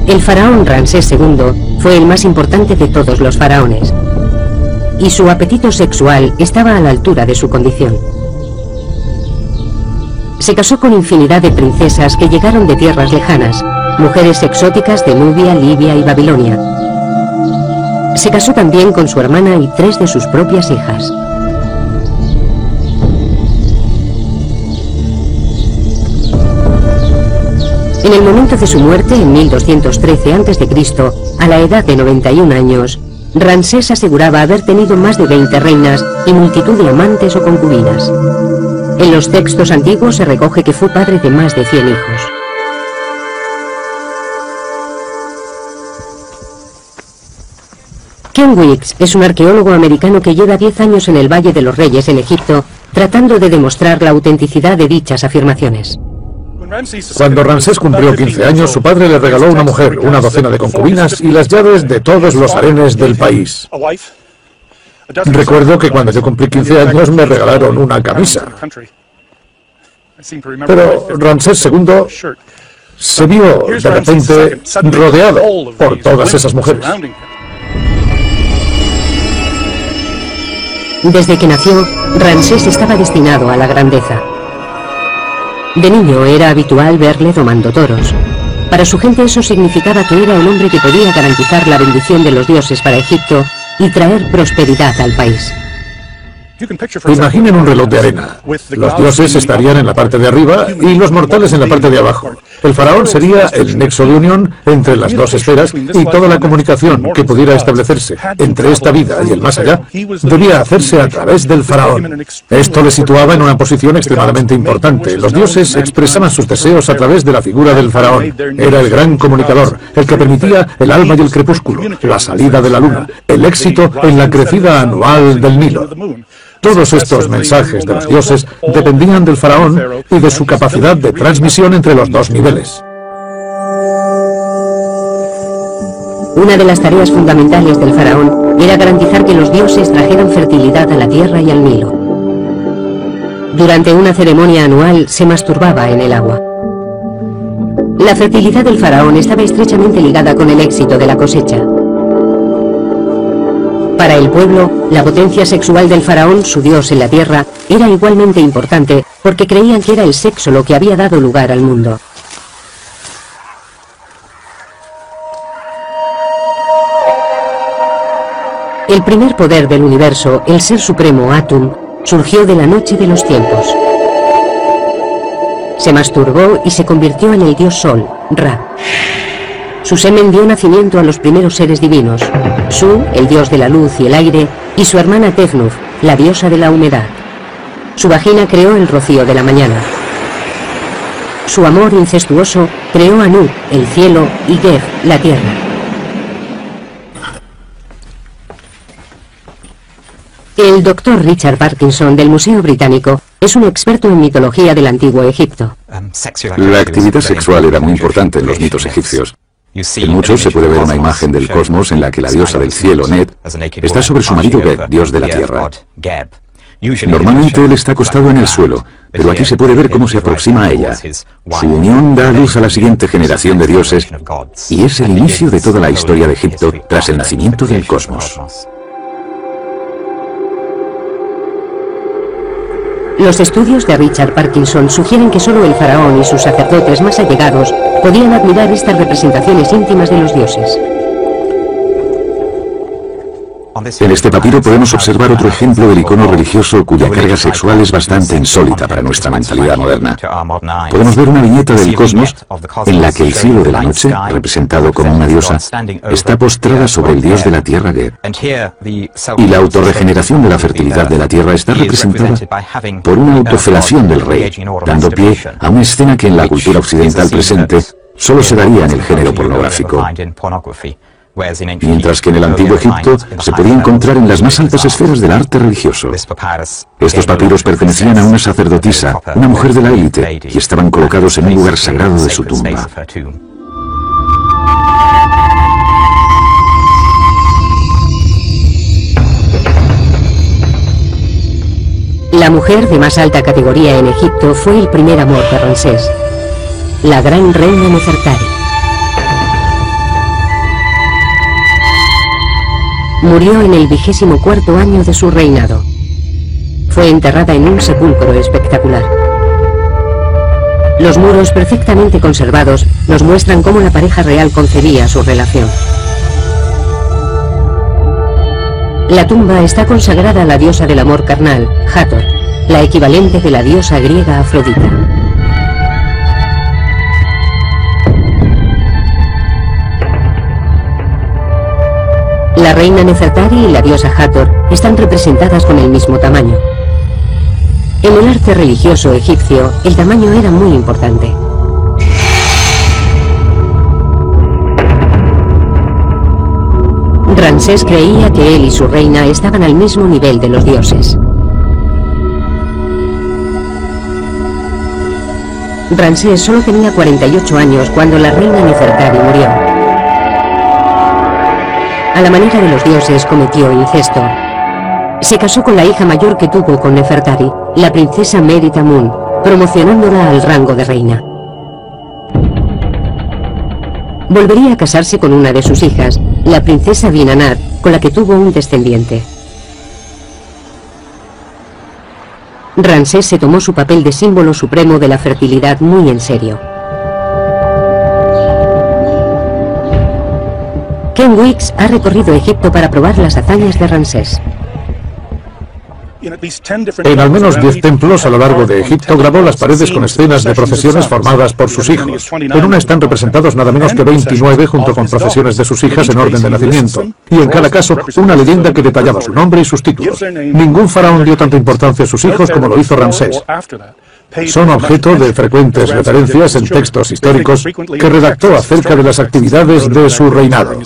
El faraón Ramsés II fue el más importante de todos los faraones, y su apetito sexual estaba a la altura de su condición. Se casó con infinidad de princesas que llegaron de tierras lejanas, mujeres exóticas de Nubia, Libia y Babilonia. Se casó también con su hermana y 3 de sus propias hijas. En el momento de su muerte, en 1213 a.C., a la edad de 91 años, Ramsés aseguraba haber tenido más de 20 reinas y multitud de amantes o concubinas. En los textos antiguos se recoge que fue padre de más de 100 hijos. Ken Weeks es un arqueólogo americano que lleva 10 años en el Valle de los Reyes en Egipto, tratando de demostrar la autenticidad de dichas afirmaciones. Cuando Ramsés cumplió 15 años, su padre le regaló una mujer, una docena de concubinas y las llaves de todos los harenes del país. Recuerdo que cuando yo cumplí 15 años me regalaron una camisa. Pero Ramsés II se vio de repente rodeado por todas esas mujeres. Desde que nació, Ramsés estaba destinado a la grandeza. De niño era habitual verle domando toros. Para su gente eso significaba que era el hombre que podía garantizar la bendición de los dioses para Egipto y traer prosperidad al país. Imaginen un reloj de arena. Los dioses estarían en la parte de arriba y los mortales en la parte de abajo. El faraón sería el nexo de unión entre las dos esferas y toda la comunicación que pudiera establecerse entre esta vida y el más allá debía hacerse a través del faraón. Esto le situaba en una posición extremadamente importante. Los dioses expresaban sus deseos a través de la figura del faraón. Era el gran comunicador, el que permitía el alba y el crepúsculo, la salida de la luna, el éxito en la crecida anual del Nilo. Todos estos mensajes de los dioses dependían del faraón y de su capacidad de transmisión entre los dos niveles. Una de las tareas fundamentales del faraón era garantizar que los dioses trajeran fertilidad a la tierra y al Nilo. Durante una ceremonia anual se masturbaba en el agua. La fertilidad del faraón estaba estrechamente ligada con el éxito de la cosecha. Para el pueblo, la potencia sexual del faraón, su dios en la tierra, era igualmente importante porque creían que era el sexo lo que había dado lugar al mundo. El primer poder del universo, el ser supremo Atum, surgió de la noche de los tiempos. Se masturbó y se convirtió en el dios Sol, Ra. Su semen dio nacimiento a los primeros seres divinos, Su, el dios de la luz y el aire, y su hermana Tefnut, la diosa de la humedad. Su vagina creó el rocío de la mañana. Su amor incestuoso creó a Nu, el cielo, y Geb, la tierra. El doctor Richard Parkinson del Museo Británico es un experto en mitología del antiguo Egipto. La actividad sexual era muy importante en los mitos egipcios. En muchos se puede ver una imagen del cosmos en la que la diosa del cielo, Net, está sobre su marido Geb, dios de la tierra. Normalmente él está acostado en el suelo, pero aquí se puede ver cómo se aproxima a ella. Su unión da a luz a la siguiente generación de dioses y es el inicio de toda la historia de Egipto tras el nacimiento del cosmos. Los estudios de Richard Parkinson sugieren que solo el faraón y sus sacerdotes más allegados podían admirar estas representaciones íntimas de los dioses. En este papiro podemos observar otro ejemplo del icono religioso cuya carga sexual es bastante insólita para nuestra mentalidad moderna. Podemos ver una viñeta del cosmos en la que el cielo de la noche, representado como una diosa, está postrada sobre el dios de la tierra Geb. Y la autorregeneración de la fertilidad de la tierra está representada por una autofelación del rey, dando pie a una escena que en la cultura occidental presente solo se daría en el género pornográfico. Mientras que en el antiguo Egipto se podía encontrar en las más altas esferas del arte religioso. Estos papiros pertenecían a una sacerdotisa, una mujer de la élite, y estaban colocados en un lugar sagrado de su tumba. La mujer de más alta categoría en Egipto fue el primer amor de Ramsés, la gran reina Nefertari. murió en el 24º año de su reinado. Fue enterrada en un sepulcro espectacular. Los muros perfectamente conservados nos muestran cómo la pareja real concebía su relación. La tumba está consagrada a la diosa del amor carnal, Hathor, la equivalente de la diosa griega Afrodita. La reina Nefertari y la diosa Hathor están representadas con el mismo tamaño. En el arte religioso egipcio, el tamaño era muy importante. Ramsés creía que él y su reina estaban al mismo nivel de los dioses. Ramsés solo tenía 48 años cuando la reina Nefertari murió. A la manera de los dioses cometió incesto. Se casó con la hija mayor que tuvo con Nefertari, la princesa Meri-Tamun, promocionándola al rango de reina. Volvería a casarse con una de sus hijas, la princesa Dinanat, con la que tuvo un descendiente. Ramsés se tomó su papel de símbolo supremo de la fertilidad muy en serio. Ken Weeks ha recorrido Egipto para probar las hazañas de Ramsés. En al menos 10 templos a lo largo de Egipto grabó las paredes con escenas de procesiones formadas por sus hijos. En una están representados nada menos que 29 junto con procesiones de sus hijas en orden de nacimiento. Y en cada caso, una leyenda que detallaba su nombre y sus títulos. Ningún faraón dio tanta importancia a sus hijos como lo hizo Ramsés. Son objeto de frecuentes referencias en textos históricos que redactó acerca de las actividades de su reinado.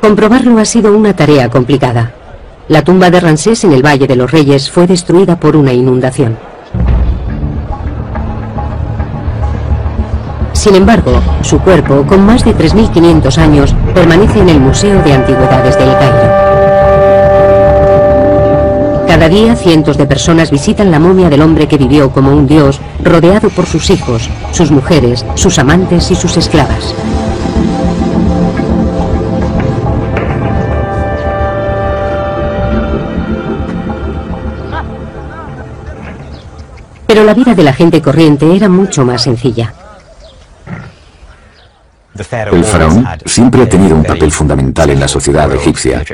Comprobarlo ha sido una tarea complicada. La tumba de Ramsés en el Valle de los Reyes fue destruida por una inundación. Sin embargo, su cuerpo, con más de 3.500 años, permanece en el Museo de Antigüedades del Cairo. Cada día, cientos de personas visitan la momia del hombre que vivió como un dios, rodeado por sus hijos, sus mujeres, sus amantes y sus esclavas. Pero la vida de la gente corriente era mucho más sencilla. El faraón siempre ha tenido un papel fundamental en la sociedad egipcia.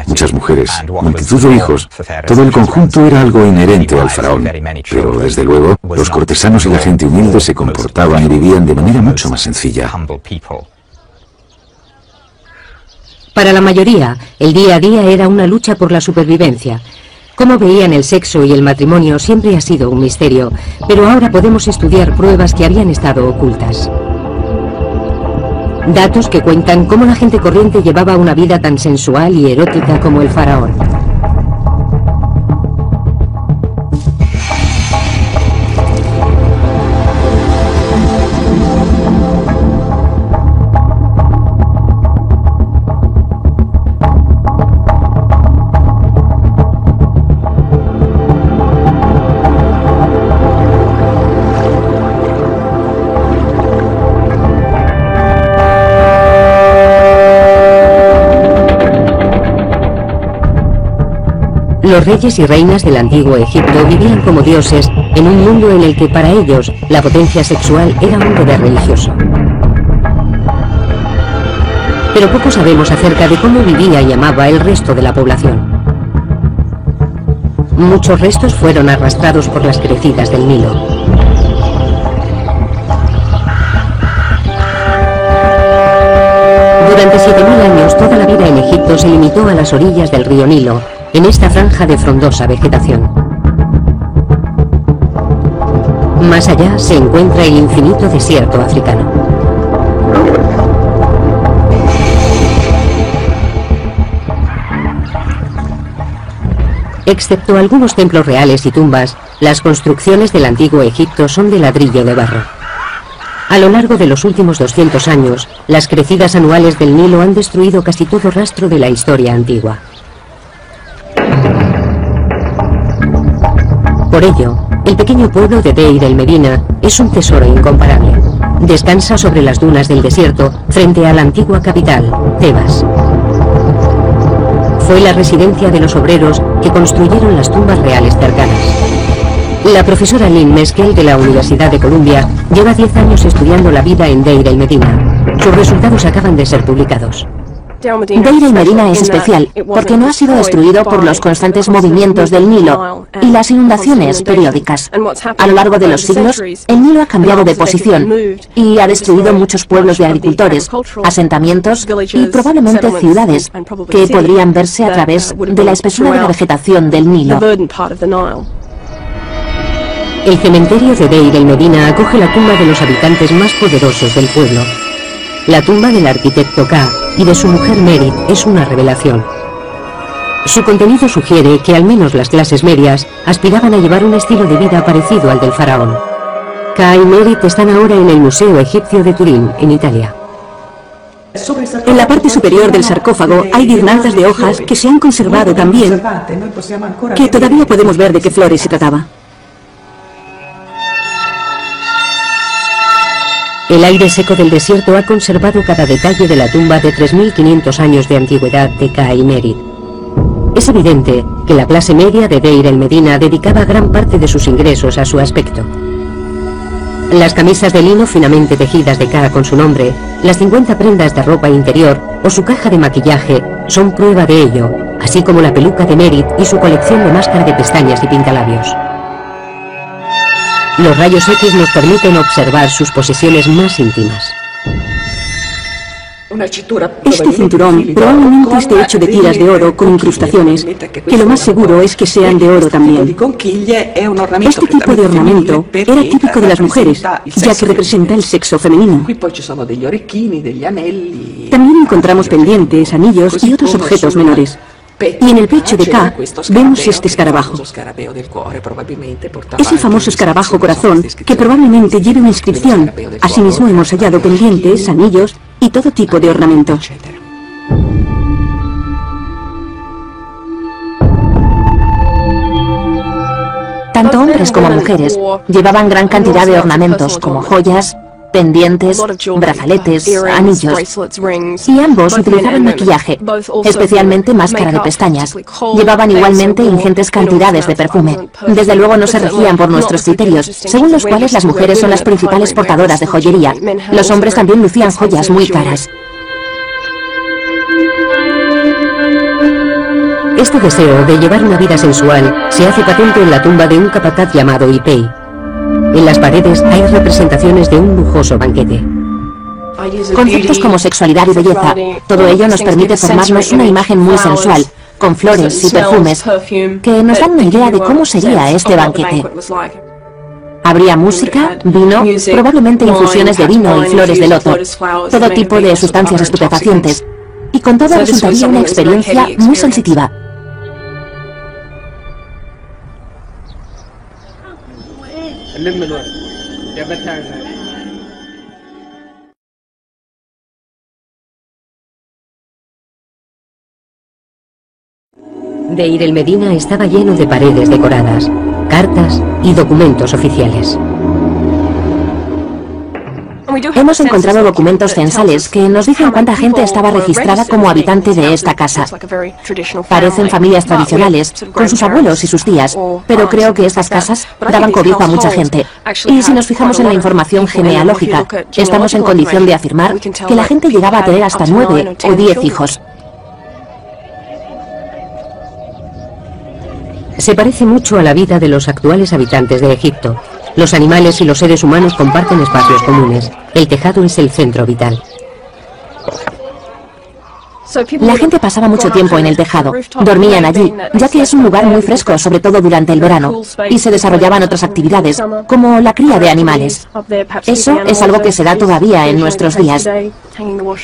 Muchas mujeres, multitud de hijos, todo el conjunto era algo inherente al faraón. Pero desde luego, los cortesanos y la gente humilde se comportaban y vivían de manera mucho más sencilla. Para la mayoría, el día a día era una lucha por la supervivencia. Cómo veían el sexo y el matrimonio siempre ha sido un misterio, pero ahora podemos estudiar pruebas que habían estado ocultas. Datos que cuentan cómo la gente corriente llevaba una vida tan sensual y erótica como el faraón. Los reyes y reinas del antiguo Egipto vivían como dioses en un mundo en el que para ellos la potencia sexual era un deber religioso. Pero poco sabemos acerca de cómo vivía y amaba el resto de la población. Muchos restos fueron arrastrados por las crecidas del Nilo. Durante 7.000 años toda la vida en Egipto se limitó a las orillas del río Nilo, en esta franja de frondosa vegetación. Más allá se encuentra el infinito desierto africano. Excepto algunos templos reales y tumbas, las construcciones del antiguo Egipto son de ladrillo de barro. A lo largo de los últimos 200 años, las crecidas anuales del Nilo han destruido casi todo rastro de la historia antigua. Por ello, el pequeño pueblo de Deir el-Medina es un tesoro incomparable. Descansa sobre las dunas del desierto frente a la antigua capital, Tebas. Fue la residencia de los obreros que construyeron las tumbas reales cercanas. La profesora Lynn Meskel de la Universidad de Columbia lleva 10 años estudiando la vida en Deir el-Medina. Sus resultados acaban de ser publicados. Deir el-Medina es especial porque no ha sido destruido por los constantes movimientos del Nilo y las inundaciones periódicas. A lo largo de los siglos, el Nilo ha cambiado de posición y ha destruido muchos pueblos de agricultores, asentamientos y probablemente ciudades que podrían verse a través de la espesura de la vegetación del Nilo. El cementerio de Deir el-Medina acoge la tumba de los habitantes más poderosos del pueblo. La tumba del arquitecto Ka y de su mujer Merit es una revelación. Su contenido sugiere que al menos las clases medias aspiraban a llevar un estilo de vida parecido al del faraón. Ka y Merit están ahora en el Museo Egipcio de Turín, en Italia. En la parte superior del sarcófago hay guirnaldas de hojas que se han conservado tan bien que todavía podemos ver de qué flores se trataba. El aire seco del desierto ha conservado cada detalle de la tumba de 3.500 años de antigüedad de Ka y Merit. Es evidente que la clase media de Deir el-Medina dedicaba gran parte de sus ingresos a su aspecto. Las camisas de lino finamente tejidas de Ka con su nombre, las 50 prendas de ropa interior o su caja de maquillaje son prueba de ello, así como la peluca de Merit y su colección de máscara de pestañas y pintalabios. Los rayos X nos permiten observar sus posesiones más íntimas. Este cinturón probablemente esté hecho de tiras de oro con incrustaciones, que lo más seguro es que sean de oro también. Este tipo de ornamento era típico de las mujeres, ya que representa el sexo femenino. También encontramos pendientes, anillos y otros objetos menores. Y en el pecho de Ka vemos este escarabajo. Es el famoso escarabajo corazón que probablemente lleve una inscripción. Asimismo hemos hallado pendientes, anillos y todo tipo de ornamentos. Tanto hombres como mujeres llevaban gran cantidad de ornamentos como joyas, pendientes, brazaletes, anillos, y ambos utilizaban maquillaje, especialmente máscara de pestañas. Llevaban igualmente ingentes cantidades de perfume. Desde luego no se regían por nuestros criterios, según los cuales las mujeres son las principales portadoras de joyería. Los hombres también lucían joyas muy caras. Este deseo de llevar una vida sensual se hace patente en la tumba de un capataz llamado Ipei. En las paredes hay representaciones de un lujoso banquete. Conceptos como sexualidad y belleza, todo ello nos permite formarnos una imagen muy sensual, con flores y perfumes, que nos dan una idea de cómo sería este banquete. Habría música, vino, probablemente infusiones de vino y flores de loto, todo tipo de sustancias estupefacientes, y con todo resultaría una experiencia muy sensitiva. Deir el-Medina estaba lleno de paredes decoradas, cartas y documentos oficiales. Hemos encontrado documentos censales que nos dicen cuánta gente estaba registrada como habitante de esta casa. Parecen familias tradicionales, con sus abuelos y sus tías, pero creo que estas casas daban cobijo a mucha gente. Y si nos fijamos en la información genealógica, estamos en condición de afirmar que la gente llegaba a tener hasta 9 o 10 hijos. Se parece mucho a la vida de los actuales habitantes de Egipto. Los animales y los seres humanos comparten espacios comunes. El tejado es el centro vital. La gente pasaba mucho tiempo en el tejado, dormían allí, ya que es un lugar muy fresco, sobre todo durante el verano, y se desarrollaban otras actividades, como la cría de animales. Eso es algo que se da todavía en nuestros días.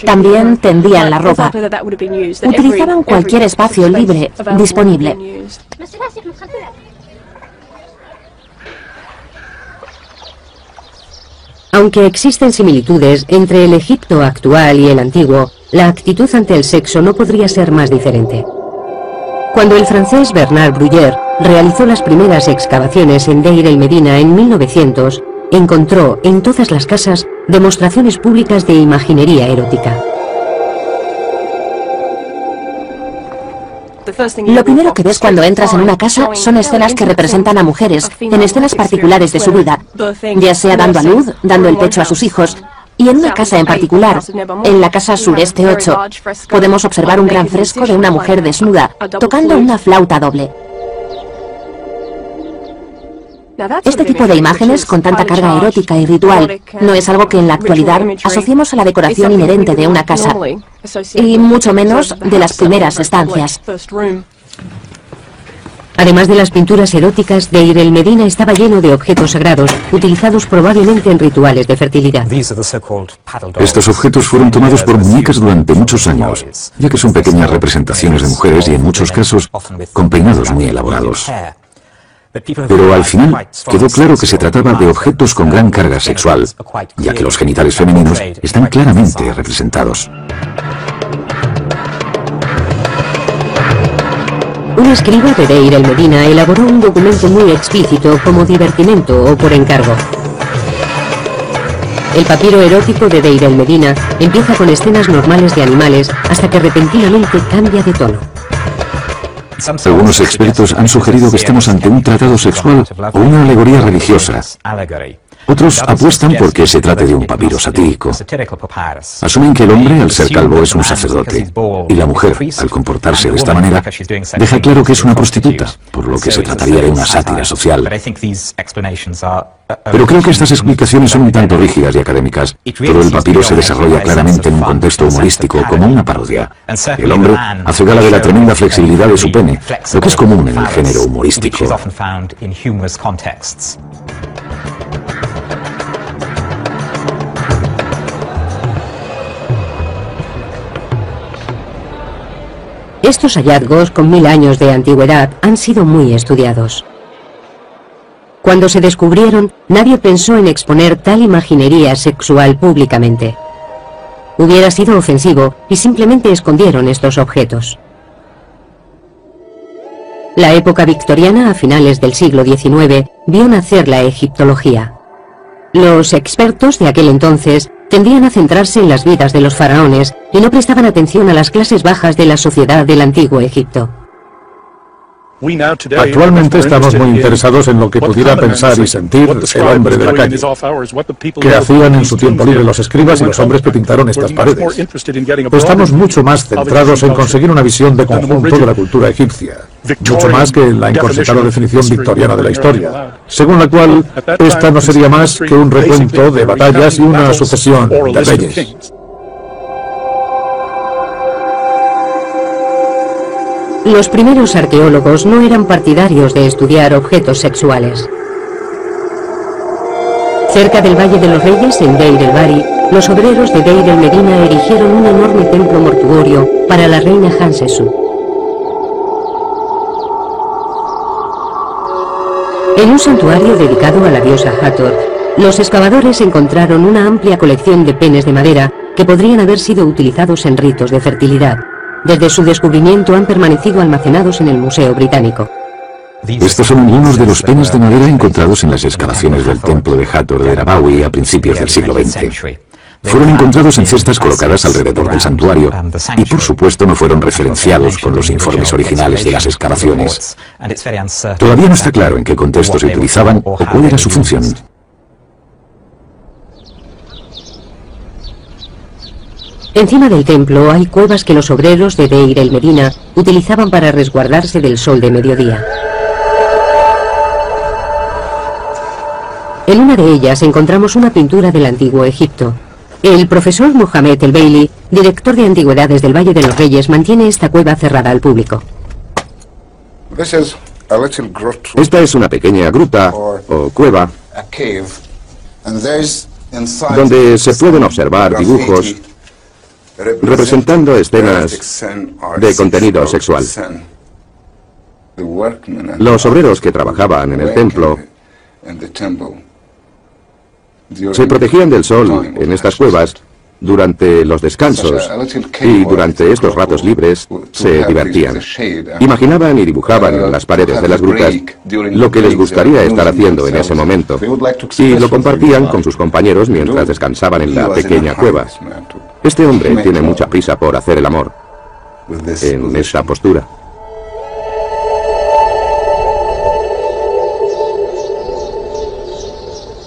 También tendían la ropa. Utilizaban cualquier espacio libre disponible. Aunque existen similitudes entre el Egipto actual y el antiguo, la actitud ante el sexo no podría ser más diferente. Cuando el francés Bernard Bruyère realizó las primeras excavaciones en Deir el-Medina en 1900, encontró en todas las casas demostraciones públicas de imaginería erótica. Lo primero que ves cuando entras en una casa son escenas que representan a mujeres, en escenas particulares de su vida, ya sea dando a luz, dando el pecho a sus hijos. Y en una casa en particular, en la casa Sureste 8, podemos observar un gran fresco de una mujer desnuda, tocando una flauta doble. Este tipo de imágenes, con tanta carga erótica y ritual, no es algo que en la actualidad asociemos a la decoración inherente de una casa, y mucho menos de las primeras estancias. Además de las pinturas eróticas, Deir el Medina estaba lleno de objetos sagrados, utilizados probablemente en rituales de fertilidad. Estos objetos fueron tomados por muñecas durante muchos años, ya que son pequeñas representaciones de mujeres y en muchos casos con peinados muy elaborados. Pero al final quedó claro que se trataba de objetos con gran carga sexual, ya que los genitales femeninos están claramente representados. Un escriba de Deir el Medina elaboró un documento muy explícito como divertimento o por encargo. El papiro erótico de Deir el Medina empieza con escenas normales de animales hasta que repentinamente cambia de tono. Algunos expertos han sugerido que estamos ante un tratado sexual o una alegoría religiosa. Otros apuestan porque se trate de un papiro satírico. Asumen que el hombre, al ser calvo, es un sacerdote, y la mujer, al comportarse de esta manera, deja claro que es una prostituta, por lo que se trataría de una sátira social. Pero creo que estas explicaciones son un tanto rígidas y académicas. Todo el papiro se desarrolla claramente en un contexto humorístico, como una parodia. El hombre hace gala de la tremenda flexibilidad de su pene, lo que es común en el género humorístico. Estos hallazgos, con 1000 años de antigüedad, han sido muy estudiados. Cuando se descubrieron, nadie pensó en exponer tal imaginería sexual públicamente. Hubiera sido ofensivo y simplemente escondieron estos objetos. La época victoriana, a finales del siglo XIX, vio nacer la egiptología. Los expertos de aquel entonces tendían a centrarse en las vidas de los faraones y no prestaban atención a las clases bajas de la sociedad del antiguo Egipto. Actualmente estamos muy interesados en lo que pudiera pensar y sentir el hombre de la calle. ¿Qué hacían en su tiempo libre los escribas y los hombres que pintaron estas paredes? Estamos mucho más centrados en conseguir una visión de conjunto de la cultura egipcia, mucho más que en la encorsetada definición victoriana de la historia, según la cual esta no sería más que un recuento de batallas y una sucesión de reyes. Los primeros arqueólogos no eran partidarios de estudiar objetos sexuales. Cerca del Valle de los Reyes, en Deir el-Bahari, los obreros de Deir el Medina erigieron un enorme templo mortuorio para la reina Hatshepsut. En un santuario dedicado a la diosa Hathor, los excavadores encontraron una amplia colección de penes de madera que podrían haber sido utilizados en ritos de fertilidad. Desde su descubrimiento han permanecido almacenados en el Museo Británico. Estos son algunos de los penes de madera encontrados en las excavaciones del templo de Hathor de Rabawi a principios del siglo XX. Fueron encontrados en cestas colocadas alrededor del santuario y por supuesto no fueron referenciados con los informes originales de las excavaciones. Todavía no está claro en qué contexto se utilizaban o cuál era su función. Encima del templo hay cuevas que los obreros de Deir el Medina utilizaban para resguardarse del sol de mediodía. En una de ellas encontramos una pintura del antiguo Egipto. El profesor Mohamed el-Baili, director de antigüedades del Valle de los Reyes, mantiene esta cueva cerrada al público. Esta es una pequeña gruta o cueva donde se pueden observar dibujos representando escenas de contenido sexual. Los obreros que trabajaban en el templo se protegían del sol en estas cuevas durante los descansos y durante estos ratos libres se divertían. Imaginaban y dibujaban en las paredes de las grutas lo que les gustaría estar haciendo en ese momento y lo compartían con sus compañeros mientras descansaban en la pequeña cueva. Este hombre tiene mucha prisa por hacer el amor en esta postura.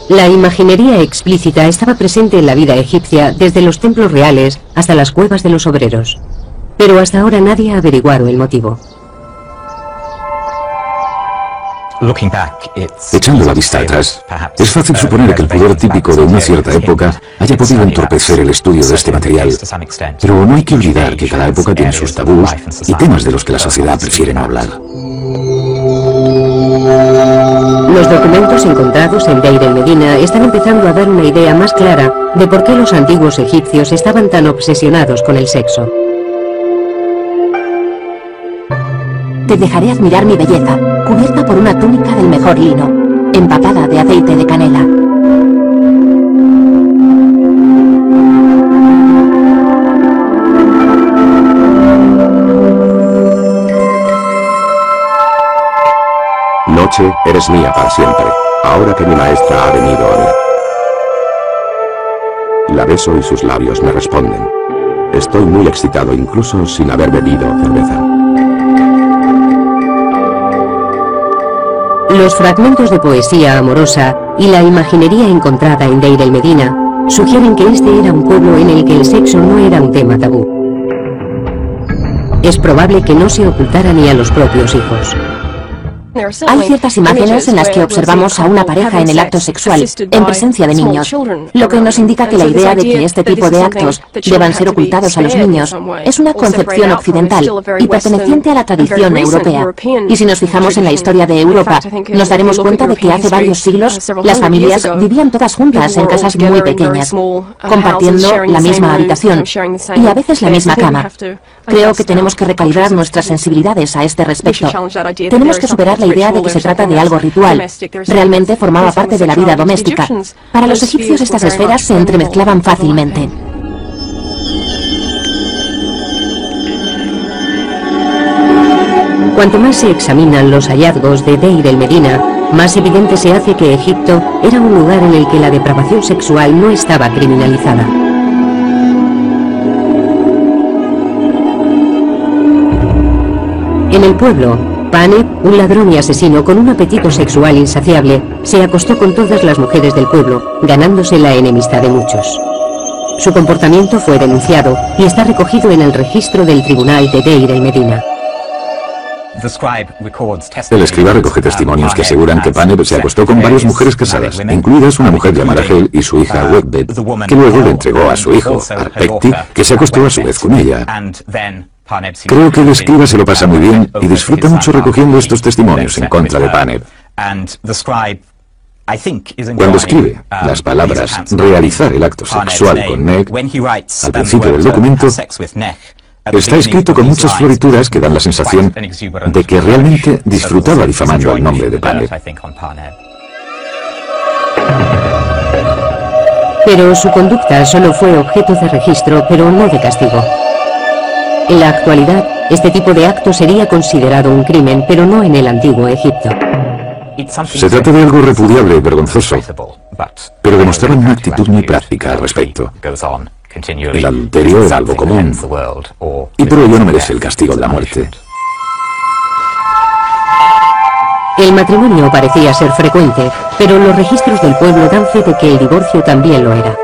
La imaginería explícita estaba presente en la vida egipcia desde los templos reales hasta las cuevas de los obreros. Pero hasta ahora nadie ha averiguado el motivo. Echando la vista atrás, es fácil suponer que el pudor típico de una cierta época haya podido entorpecer el estudio de este material, pero no hay que olvidar que cada época tiene sus tabús y temas de los que la sociedad prefiere no hablar. Los documentos encontrados en Deir el-Medina están empezando a dar una idea más clara de por qué los antiguos egipcios estaban tan obsesionados con el sexo. Te dejaré admirar mi belleza, cubierta por una túnica del mejor lino, empapada de aceite de canela. Noche, eres mía para siempre, ahora que mi maestra ha venido a mí. La beso y sus labios me responden. Estoy muy excitado incluso sin haber bebido cerveza. Los fragmentos de poesía amorosa y la imaginería encontrada en Deir el-Medina sugieren que este era un pueblo en el que el sexo no era un tema tabú. Es probable que no se ocultara ni a los propios hijos. Hay ciertas imágenes en las que observamos a una pareja en el acto sexual, en presencia de niños, lo que nos indica que la idea de que este tipo de actos deban ser ocultados a los niños es una concepción occidental y perteneciente a la tradición europea. Y si nos fijamos en la historia de Europa, nos daremos cuenta de que hace varios siglos las familias vivían todas juntas en casas muy pequeñas, compartiendo la misma habitación y a veces la misma cama. Creo que tenemos que recalibrar nuestras sensibilidades a este respecto. Tenemos que superar la idea de que se trata de algo ritual. Realmente formaba parte de la vida doméstica. Para los egipcios estas esferas se entremezclaban fácilmente. Cuanto más se examinan los hallazgos de Deir el-Medina, más evidente se hace que Egipto era un lugar en el que la depravación sexual no estaba criminalizada. En el pueblo, Paneb, un ladrón y asesino con un apetito sexual insaciable, se acostó con todas las mujeres del pueblo, ganándose la enemistad de muchos. Su comportamiento fue denunciado y está recogido en el registro del tribunal de Deir el-Medina. El escriba recoge testimonios que aseguran que Paneb se acostó con varias mujeres casadas, incluidas una mujer llamada Hel y su hija Wegbed, que luego le entregó a su hijo, Arpekti, que se acostó a su vez con ella. Creo que el escriba se lo pasa muy bien y disfruta mucho recogiendo estos testimonios en contra de Paneb. Cuando escribe las palabras realizar el acto sexual con Neg, al principio del documento, está escrito con muchas florituras que dan la sensación de que realmente disfrutaba difamando el nombre de Paneb. Pero su conducta solo fue objeto de registro, pero no de castigo. En la actualidad, este tipo de acto sería considerado un crimen, pero no en el antiguo Egipto. Se trata de algo repudiable y vergonzoso, pero demostraban una actitud muy práctica al respecto. El adulterio era algo común, y por ello no merece el castigo de la muerte. El matrimonio parecía ser frecuente, pero los registros del pueblo dan fe de que el divorcio también lo era.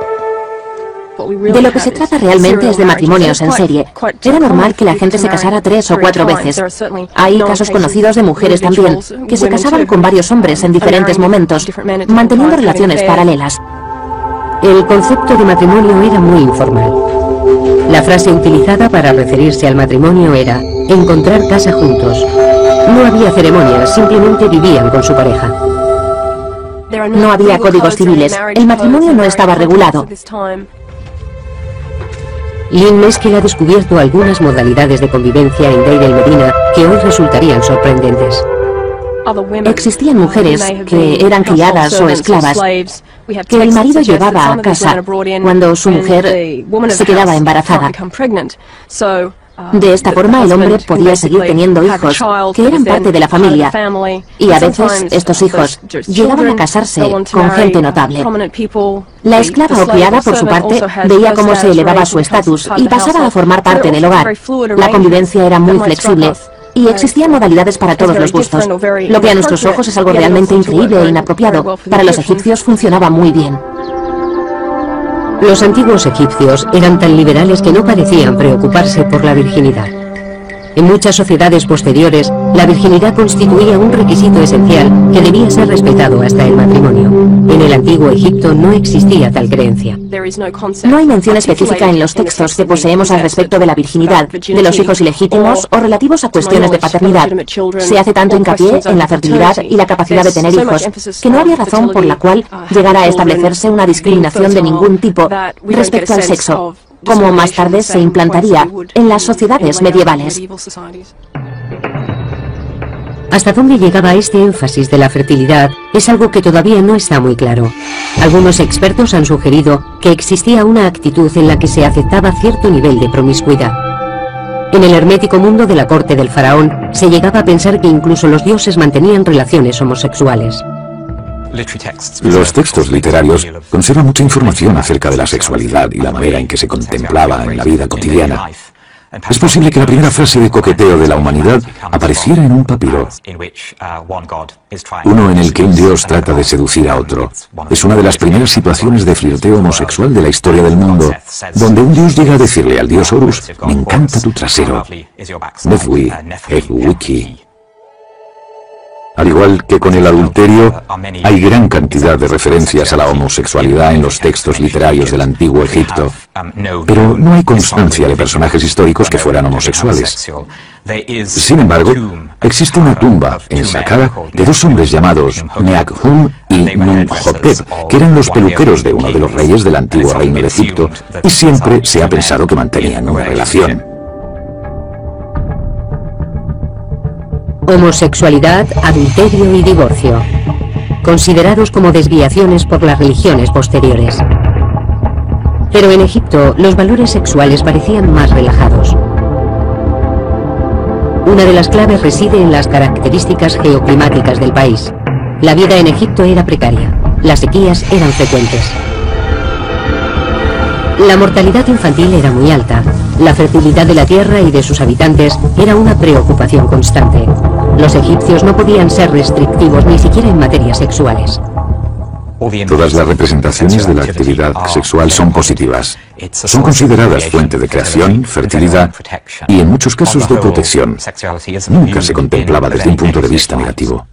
De lo que se trata realmente es de matrimonios en serie. Era normal que la gente se casara 3 o 4 veces. Hay casos conocidos de mujeres también, que se casaban con varios hombres en diferentes momentos, manteniendo relaciones paralelas. El concepto de matrimonio era muy informal. La frase utilizada para referirse al matrimonio era encontrar casa juntos. No había ceremonias, simplemente vivían con su pareja. No había códigos civiles, el matrimonio no estaba regulado. Lynn Meskel ha descubierto algunas modalidades de convivencia en Deir el-Medina que hoy resultarían sorprendentes. Existían mujeres que eran criadas o esclavas, que el marido llevaba a casa cuando su mujer se quedaba embarazada. De esta forma el hombre podía seguir teniendo hijos que eran parte de la familia, y a veces estos hijos llegaban a casarse con gente notable. La esclava o criada, por su parte, veía cómo se elevaba su estatus y pasaba a formar parte del hogar. La convivencia era muy flexible, Y existían modalidades para todos los gustos. Lo que a nuestros ojos es algo realmente increíble e inapropiado, para los egipcios funcionaba muy bien. Los antiguos egipcios eran tan liberales que no parecían preocuparse por la virginidad. En muchas sociedades posteriores, la virginidad constituía un requisito esencial que debía ser respetado hasta el matrimonio. En el antiguo Egipto no existía tal creencia. No hay mención específica en los textos que poseemos al respecto de la virginidad, de los hijos ilegítimos o relativos a cuestiones de paternidad. Se hace tanto hincapié en la fertilidad y la capacidad de tener hijos, que no había razón por la cual llegara a establecerse una discriminación de ningún tipo respecto al sexo, como más tarde se implantaría en las sociedades medievales. Hasta dónde llegaba este énfasis de la fertilidad es algo que todavía no está muy claro. Algunos expertos han sugerido que existía una actitud en la que se aceptaba cierto nivel de promiscuidad. En el hermético mundo de la corte del faraón se llegaba a pensar que incluso los dioses mantenían relaciones homosexuales. Los textos literarios conservan mucha información acerca de la sexualidad y la manera en que se contemplaba en la vida cotidiana. Es posible que la primera frase de coqueteo de la humanidad apareciera en un papiro. Uno en el que un dios trata de seducir a otro. Es una de las primeras situaciones de flirteo homosexual de la historia del mundo, donde un dios llega a decirle al dios Horus: "Me encanta tu trasero". Nefwi, Wiki. Al igual que con el adulterio, hay gran cantidad de referencias a la homosexualidad en los textos literarios del antiguo Egipto, pero no hay constancia de personajes históricos que fueran homosexuales. Sin embargo, existe una tumba en Saqqara de dos hombres llamados Neakhum y Nuhotep, que eran los peluqueros de uno de los reyes del antiguo reino de Egipto, y siempre se ha pensado que mantenían una relación. Homosexualidad, adulterio y divorcio, considerados como desviaciones por las religiones posteriores. Pero en Egipto los valores sexuales parecían más relajados. Una de las claves reside en las características geoclimáticas del país. La vida en Egipto era precaria, las sequías eran frecuentes. La mortalidad infantil era muy alta. La fertilidad de la tierra y de sus habitantes era una preocupación constante. Los egipcios no podían ser restrictivos ni siquiera en materias sexuales. Todas las representaciones de la actividad sexual son positivas. Son consideradas fuente de creación, fertilidad y en muchos casos de protección. Nunca se contemplaba desde un punto de vista negativo.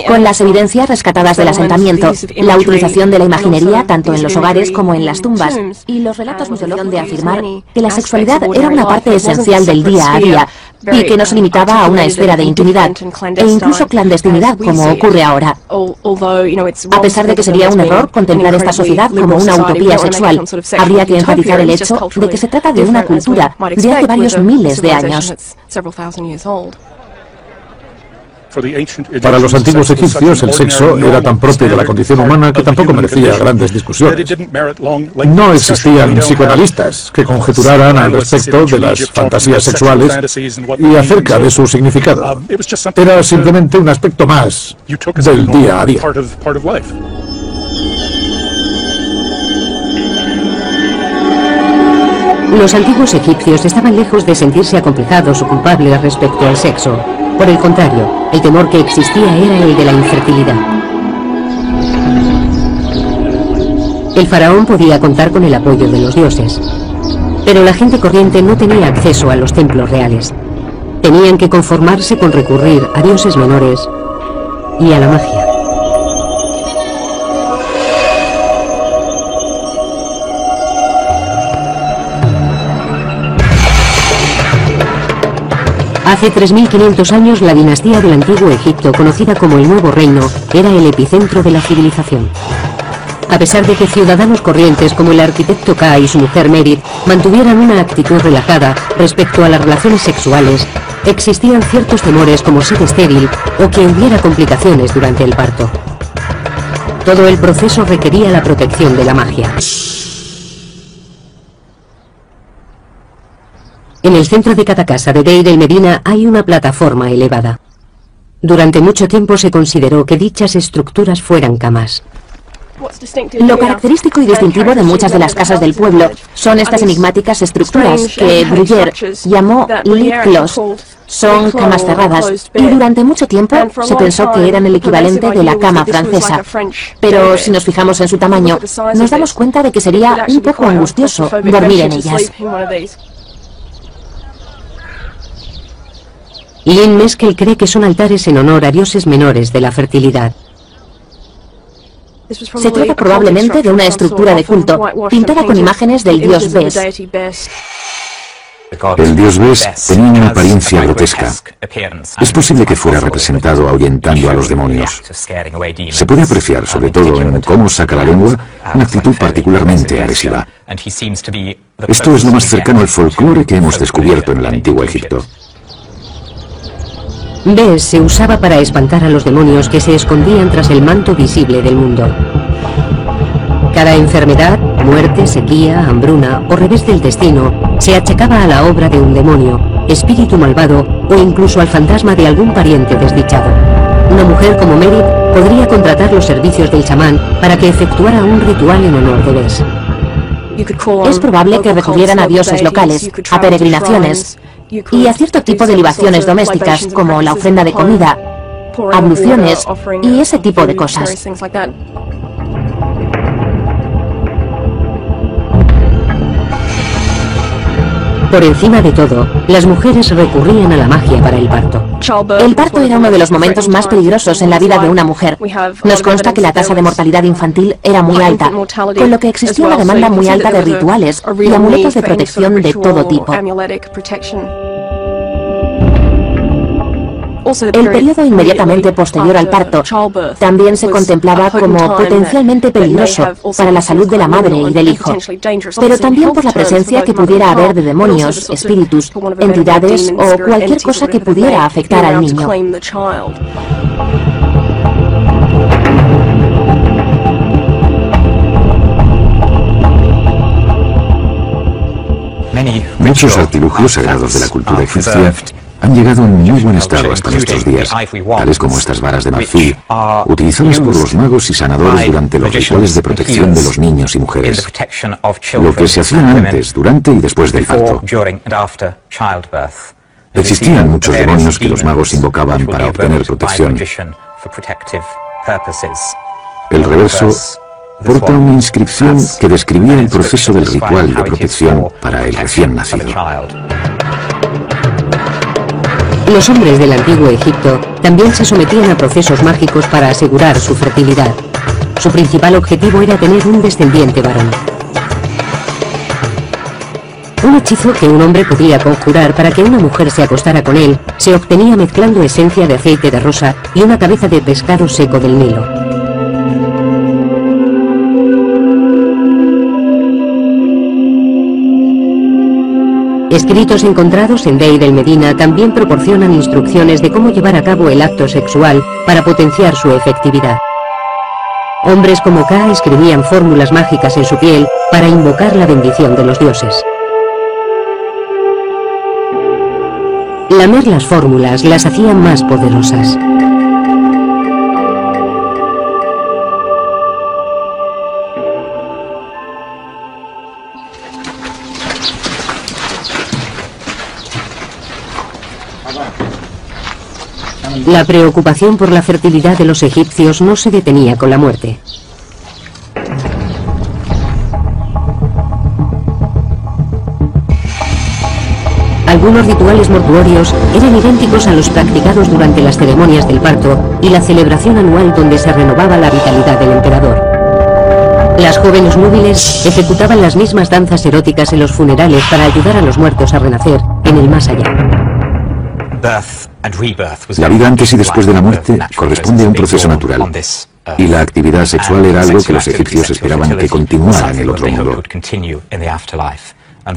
Con las evidencias rescatadas del asentamiento, la utilización de la imaginería tanto en los hogares como en las tumbas, y los relatos mitológicos de afirmar que la sexualidad era una parte esencial del día a día y que no se limitaba a una esfera de intimidad e incluso clandestinidad como ocurre ahora. A pesar de que sería un error contemplar esta sociedad como una utopía sexual, habría que enfatizar el hecho de que se trata de una cultura de hace varios miles de años. Para los antiguos egipcios, el sexo era tan propio de la condición humana que tampoco merecía grandes discusiones. No existían psicoanalistas que conjeturaran al respecto de las fantasías sexuales y acerca de su significado. Era simplemente un aspecto más del día a día. Los antiguos egipcios estaban lejos de sentirse acomplejados o culpables respecto al sexo. Por el contrario, el temor que existía era el de la infertilidad. El faraón podía contar con el apoyo de los dioses, pero la gente corriente no tenía acceso a los templos reales. Tenían que conformarse con recurrir a dioses menores y a la magia. Hace 3.500 años, la dinastía del Antiguo Egipto, conocida como el Nuevo Reino, era el epicentro de la civilización. A pesar de que ciudadanos corrientes como el arquitecto Ka y su mujer Merit mantuvieran una actitud relajada respecto a las relaciones sexuales, existían ciertos temores como ser estéril o que hubiera complicaciones durante el parto. Todo el proceso requería la protección de la magia. En el centro de cada casa de Deir el Medina hay una plataforma elevada. Durante mucho tiempo se consideró que dichas estructuras fueran camas. Lo característico y distintivo de muchas de las casas del pueblo son estas enigmáticas estructuras que Bruyère llamó lit clos. Son camas cerradas y durante mucho tiempo se pensó que eran el equivalente de la cama francesa. Pero si nos fijamos en su tamaño, nos damos cuenta de que sería un poco angustioso dormir en ellas. Lynn Meskel cree que son altares en honor a dioses menores de la fertilidad. Se trata probablemente de una estructura de culto, pintada con imágenes del dios Bes. El dios Bes tenía una apariencia grotesca. Es posible que fuera representado ahuyentando a los demonios. Se puede apreciar, sobre todo en cómo saca la lengua, una actitud particularmente agresiva. Esto es lo más cercano al folclore que hemos descubierto en el antiguo Egipto. Bes se usaba para espantar a los demonios que se escondían tras el manto visible del mundo. Cada enfermedad, muerte, sequía, hambruna o revés del destino se achacaba a la obra de un demonio, espíritu malvado o incluso al fantasma de algún pariente desdichado. Una mujer como Merit podría contratar los servicios del chamán para que efectuara un ritual en honor de Bes. Es probable que recurrieran a dioses locales, a peregrinaciones y a cierto tipo de libaciones domésticas como la ofrenda de comida, abluciones y ese tipo de cosas. Por encima de todo, las mujeres recurrían a la magia para el parto. El parto era uno de los momentos más peligrosos en la vida de una mujer. Nos consta que la tasa de mortalidad infantil era muy alta, con lo que existía una demanda muy alta de rituales y amuletos de protección de todo tipo. El periodo inmediatamente posterior al parto también se contemplaba como potencialmente peligroso para la salud de la madre y del hijo, pero también por la presencia que pudiera haber de demonios, espíritus, entidades o cualquier cosa que pudiera afectar al niño. Muchos artilugios sagrados de la cultura egipcia han llegado en muy buen estado hasta nuestros días, tales como estas varas de marfil, utilizadas por los magos y sanadores durante los rituales de protección de los niños y mujeres, lo que se hacía antes, durante y después del parto. Existían muchos demonios que los magos invocaban para obtener protección. El reverso porta una inscripción que describía el proceso del ritual de protección para el recién nacido. Los hombres del antiguo Egipto también se sometían a procesos mágicos para asegurar su fertilidad. Su principal objetivo era tener un descendiente varón. Un hechizo que un hombre podía conjurar para que una mujer se acostara con él se obtenía mezclando esencia de aceite de rosa y una cabeza de pescado seco del Nilo. Escritos encontrados en Deir el Medina también proporcionan instrucciones de cómo llevar a cabo el acto sexual para potenciar su efectividad. Hombres como Ka escribían fórmulas mágicas en su piel para invocar la bendición de los dioses. Lamer las fórmulas las hacía más poderosas. La preocupación por la fertilidad de los egipcios no se detenía con la muerte. Algunos rituales mortuorios eran idénticos a los practicados durante las ceremonias del parto y la celebración anual donde se renovaba la vitalidad del emperador. Las jóvenes núbiles ejecutaban las mismas danzas eróticas en los funerales para ayudar a los muertos a renacer en el más allá. La vida antes y después de la muerte corresponde a un proceso natural, y la actividad sexual era algo que los egipcios esperaban que continuara en el otro mundo.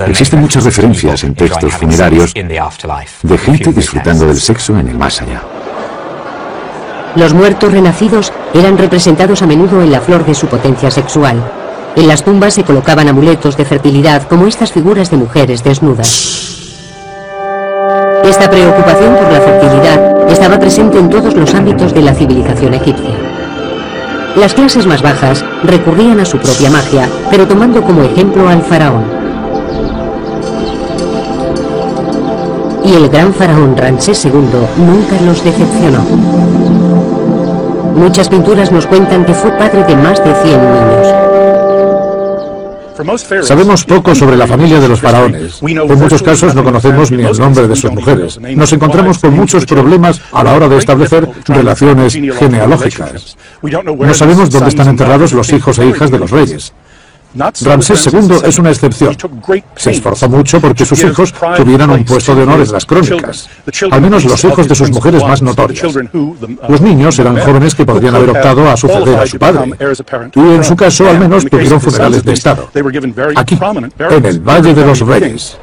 Existen muchas referencias en textos funerarios de gente disfrutando del sexo en el más allá. Los muertos renacidos eran representados a menudo en la flor de su potencia sexual. En las tumbas se colocaban amuletos de fertilidad como estas figuras de mujeres desnudas. Esta preocupación por la fertilidad estaba presente en todos los ámbitos de la civilización egipcia. Las clases más bajas recurrían a su propia magia, pero tomando como ejemplo al faraón. Y el gran faraón Ramsés II nunca los decepcionó. Muchas pinturas nos cuentan que fue padre de más de 100 niños. Sabemos poco sobre la familia de los faraones. En muchos casos no conocemos ni el nombre de sus mujeres. Nos encontramos con muchos problemas a la hora de establecer relaciones genealógicas. No sabemos dónde están enterrados los hijos e hijas de los reyes. Ramsés II es una excepción. Se esforzó mucho porque sus hijos tuvieran un puesto de honor en las crónicas, al menos los hijos de sus mujeres más notorias. Los niños eran jóvenes que podrían haber optado a suceder a su padre, y en su caso al menos tuvieron funerales de estado, aquí, en el Valle de los Reyes.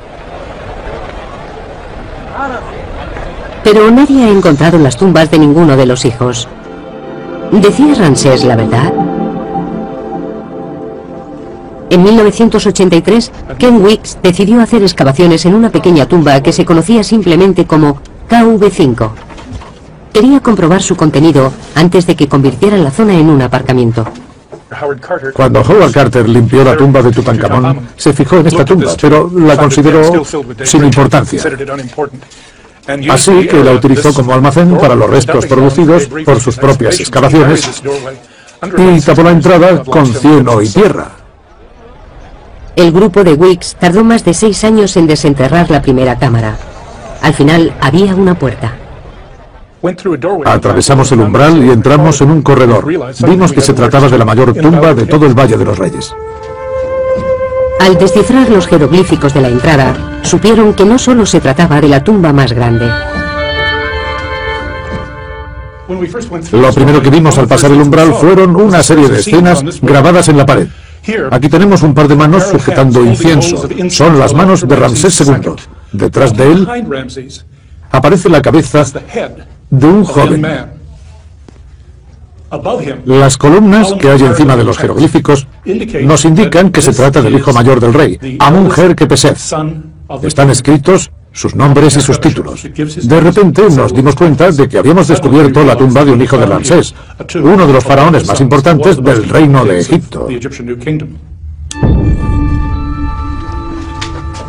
Pero nadie ha encontrado las tumbas de ninguno de los hijos. ¿Decía Ramsés la verdad? En 1983, Ken Weeks decidió hacer excavaciones en una pequeña tumba que se conocía simplemente como KV5. Quería comprobar su contenido antes de que convirtieran la zona en un aparcamiento. Cuando Howard Carter limpió la tumba de Tutankamón, se fijó en esta tumba, pero la consideró sin importancia. Así que la utilizó como almacén para los restos producidos por sus propias excavaciones y tapó la entrada con cieno y tierra. El grupo de Weeks tardó más de 6 años en desenterrar la primera cámara. Al final había una puerta. Atravesamos el umbral y entramos en un corredor. Vimos que se trataba de la mayor tumba de todo el Valle de los Reyes. Al descifrar los jeroglíficos de la entrada, supieron que no solo se trataba de la tumba más grande. Lo primero que vimos al pasar el umbral fueron una serie de escenas grabadas en la pared. Aquí tenemos un par de manos sujetando incienso. Son las manos de Ramsés II. Detrás de él aparece la cabeza de un joven. Las columnas que hay encima de los jeroglíficos nos indican que se trata del hijo mayor del rey, Amun-Her-Kepesef. Están escritos sus nombres y sus títulos. De repente nos dimos cuenta de que habíamos descubierto la tumba de un hijo de Ramsés, uno de los faraones más importantes del reino de Egipto.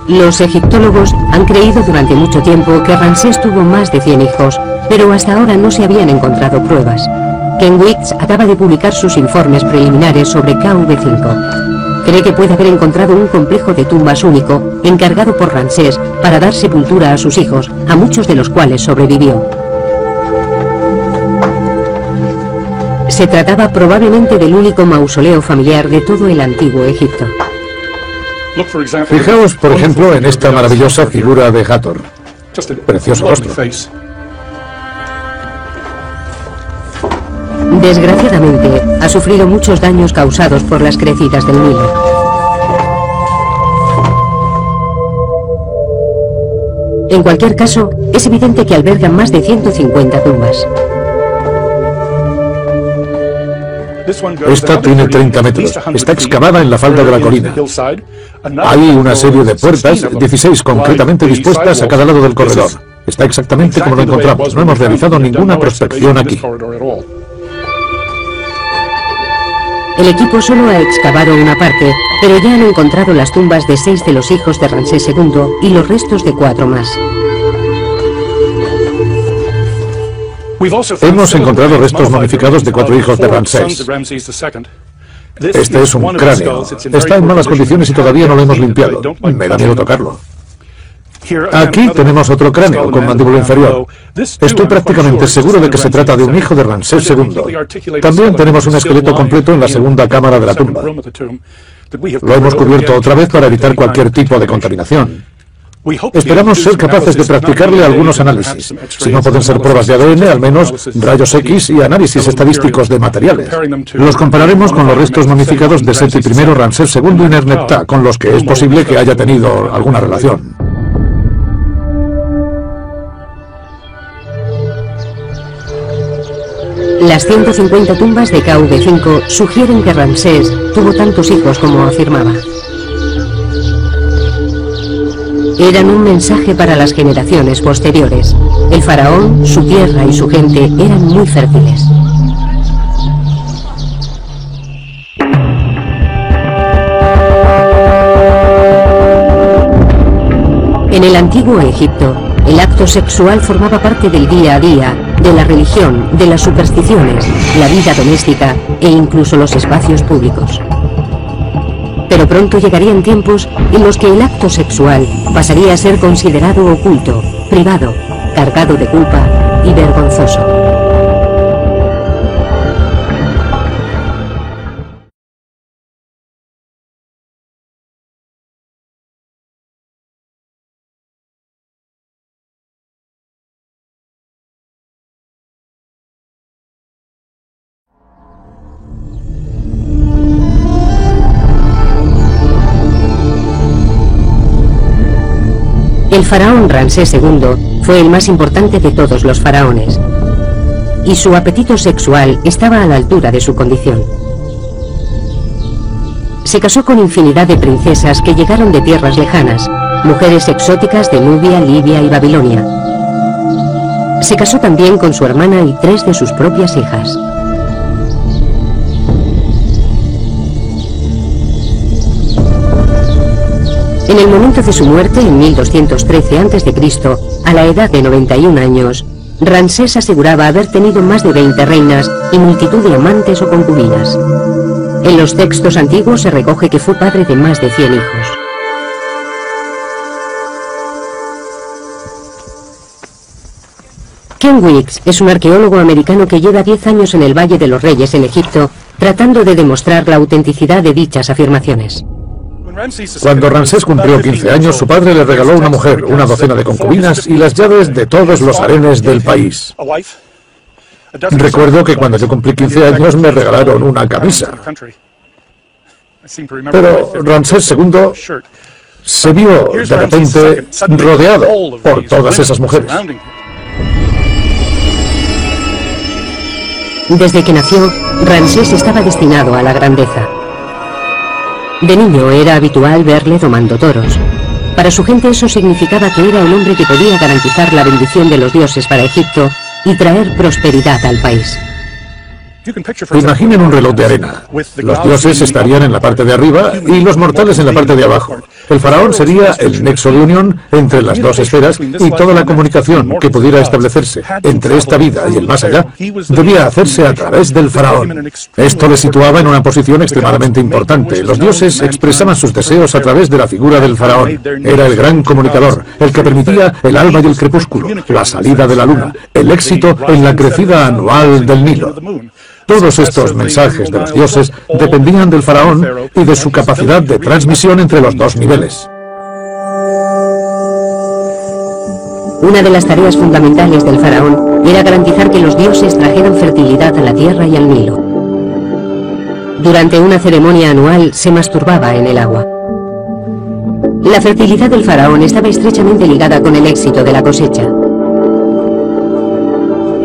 Los egiptólogos han creído durante mucho tiempo que Ramsés tuvo más de 100 hijos, pero hasta ahora no se habían encontrado pruebas. Ken Weeks acaba de publicar sus informes preliminares sobre KV5. Cree que puede haber encontrado un complejo de tumbas único, encargado por Ramsés para dar sepultura a sus hijos, a muchos de los cuales sobrevivió. Se trataba probablemente del único mausoleo familiar de todo el antiguo Egipto. Fijaos, por ejemplo, en esta maravillosa figura de Hathor. Precioso rostro. Desgraciadamente, ha sufrido muchos daños causados por las crecidas del Nilo. En cualquier caso, es evidente que albergan más de 150 tumbas. Esta tiene 30 metros. Está excavada en la falda de la colina. Hay una serie de puertas, 16 concretamente dispuestas a cada lado del corredor. Está exactamente como lo encontramos. No hemos realizado ninguna prospección aquí. El equipo solo ha excavado una parte, pero ya han encontrado las tumbas de 6 de los hijos de Ramsés II y los restos de 4 más. Hemos encontrado restos momificados de 4 hijos de Ramsés. Este es un cráneo. Está en malas condiciones y todavía no lo hemos limpiado. Me da miedo tocarlo. Aquí tenemos otro cráneo con mandíbula inferior. Estoy prácticamente seguro de que se trata de un hijo de Ramsés II. También tenemos un esqueleto completo en la segunda cámara de la tumba. Lo hemos cubierto otra vez para evitar cualquier tipo de contaminación. Esperamos ser capaces de practicarle algunos análisis. Si no pueden ser pruebas de ADN, al menos rayos X y análisis estadísticos de materiales. Los compararemos con los restos momificados de Seti I, Ramsés II y Nerneptah, con los que es posible que haya tenido alguna relación. Las 150 tumbas de KV5 sugieren que Ramsés tuvo tantos hijos como afirmaba. Eran un mensaje para las generaciones posteriores. El faraón, su tierra y su gente eran muy fértiles. En el antiguo Egipto, el acto sexual formaba parte del día a día, de la religión, de las supersticiones, la vida doméstica e incluso los espacios públicos. Pero pronto llegarían tiempos en los que el acto sexual pasaría a ser considerado oculto, privado, cargado de culpa y vergonzoso. El faraón Ramsés II fue el más importante de todos los faraones, y su apetito sexual estaba a la altura de su condición. Se casó con infinidad de princesas que llegaron de tierras lejanas, mujeres exóticas de Nubia, Libia y Babilonia. Se casó también con su hermana y 3 de sus propias hijas. En el momento de su muerte, en 1213 a.C., a la edad de 91 años, Ramsés aseguraba haber tenido más de 20 reinas y multitud de amantes o concubinas. En los textos antiguos se recoge que fue padre de más de 100 hijos. Ken Weeks es un arqueólogo americano que lleva 10 años en el Valle de los Reyes en Egipto, tratando de demostrar la autenticidad de dichas afirmaciones. Cuando Ramsés cumplió 15 años, su padre le regaló una mujer, una docena de concubinas y las llaves de todos los harenes del país. Recuerdo que cuando yo cumplí 15 años me regalaron una camisa. Pero Ramsés II se vio de repente rodeado por todas esas mujeres. Desde que nació, Ramsés estaba destinado a la grandeza. De niño era habitual verle domando toros. Para su gente eso significaba que era el hombre que podía garantizar la bendición de los dioses para Egipto y traer prosperidad al país. Imaginen un reloj de arena. Los dioses estarían en la parte de arriba y los mortales en la parte de abajo. El faraón sería el nexo de unión entre las dos esferas y toda la comunicación que pudiera establecerse entre esta vida y el más allá debía hacerse a través del faraón. Esto le situaba en una posición extremadamente importante. Los dioses expresaban sus deseos a través de la figura del faraón. Era el gran comunicador, el que permitía el alba y el crepúsculo, la salida de la luna, el éxito en la crecida anual del Nilo. Todos estos mensajes de los dioses dependían del faraón y de su capacidad de transmisión entre los dos niveles. Una de las tareas fundamentales del faraón era garantizar que los dioses trajeran fertilidad a la tierra y al Nilo. Durante una ceremonia anual se masturbaba en el agua. La fertilidad del faraón estaba estrechamente ligada con el éxito de la cosecha.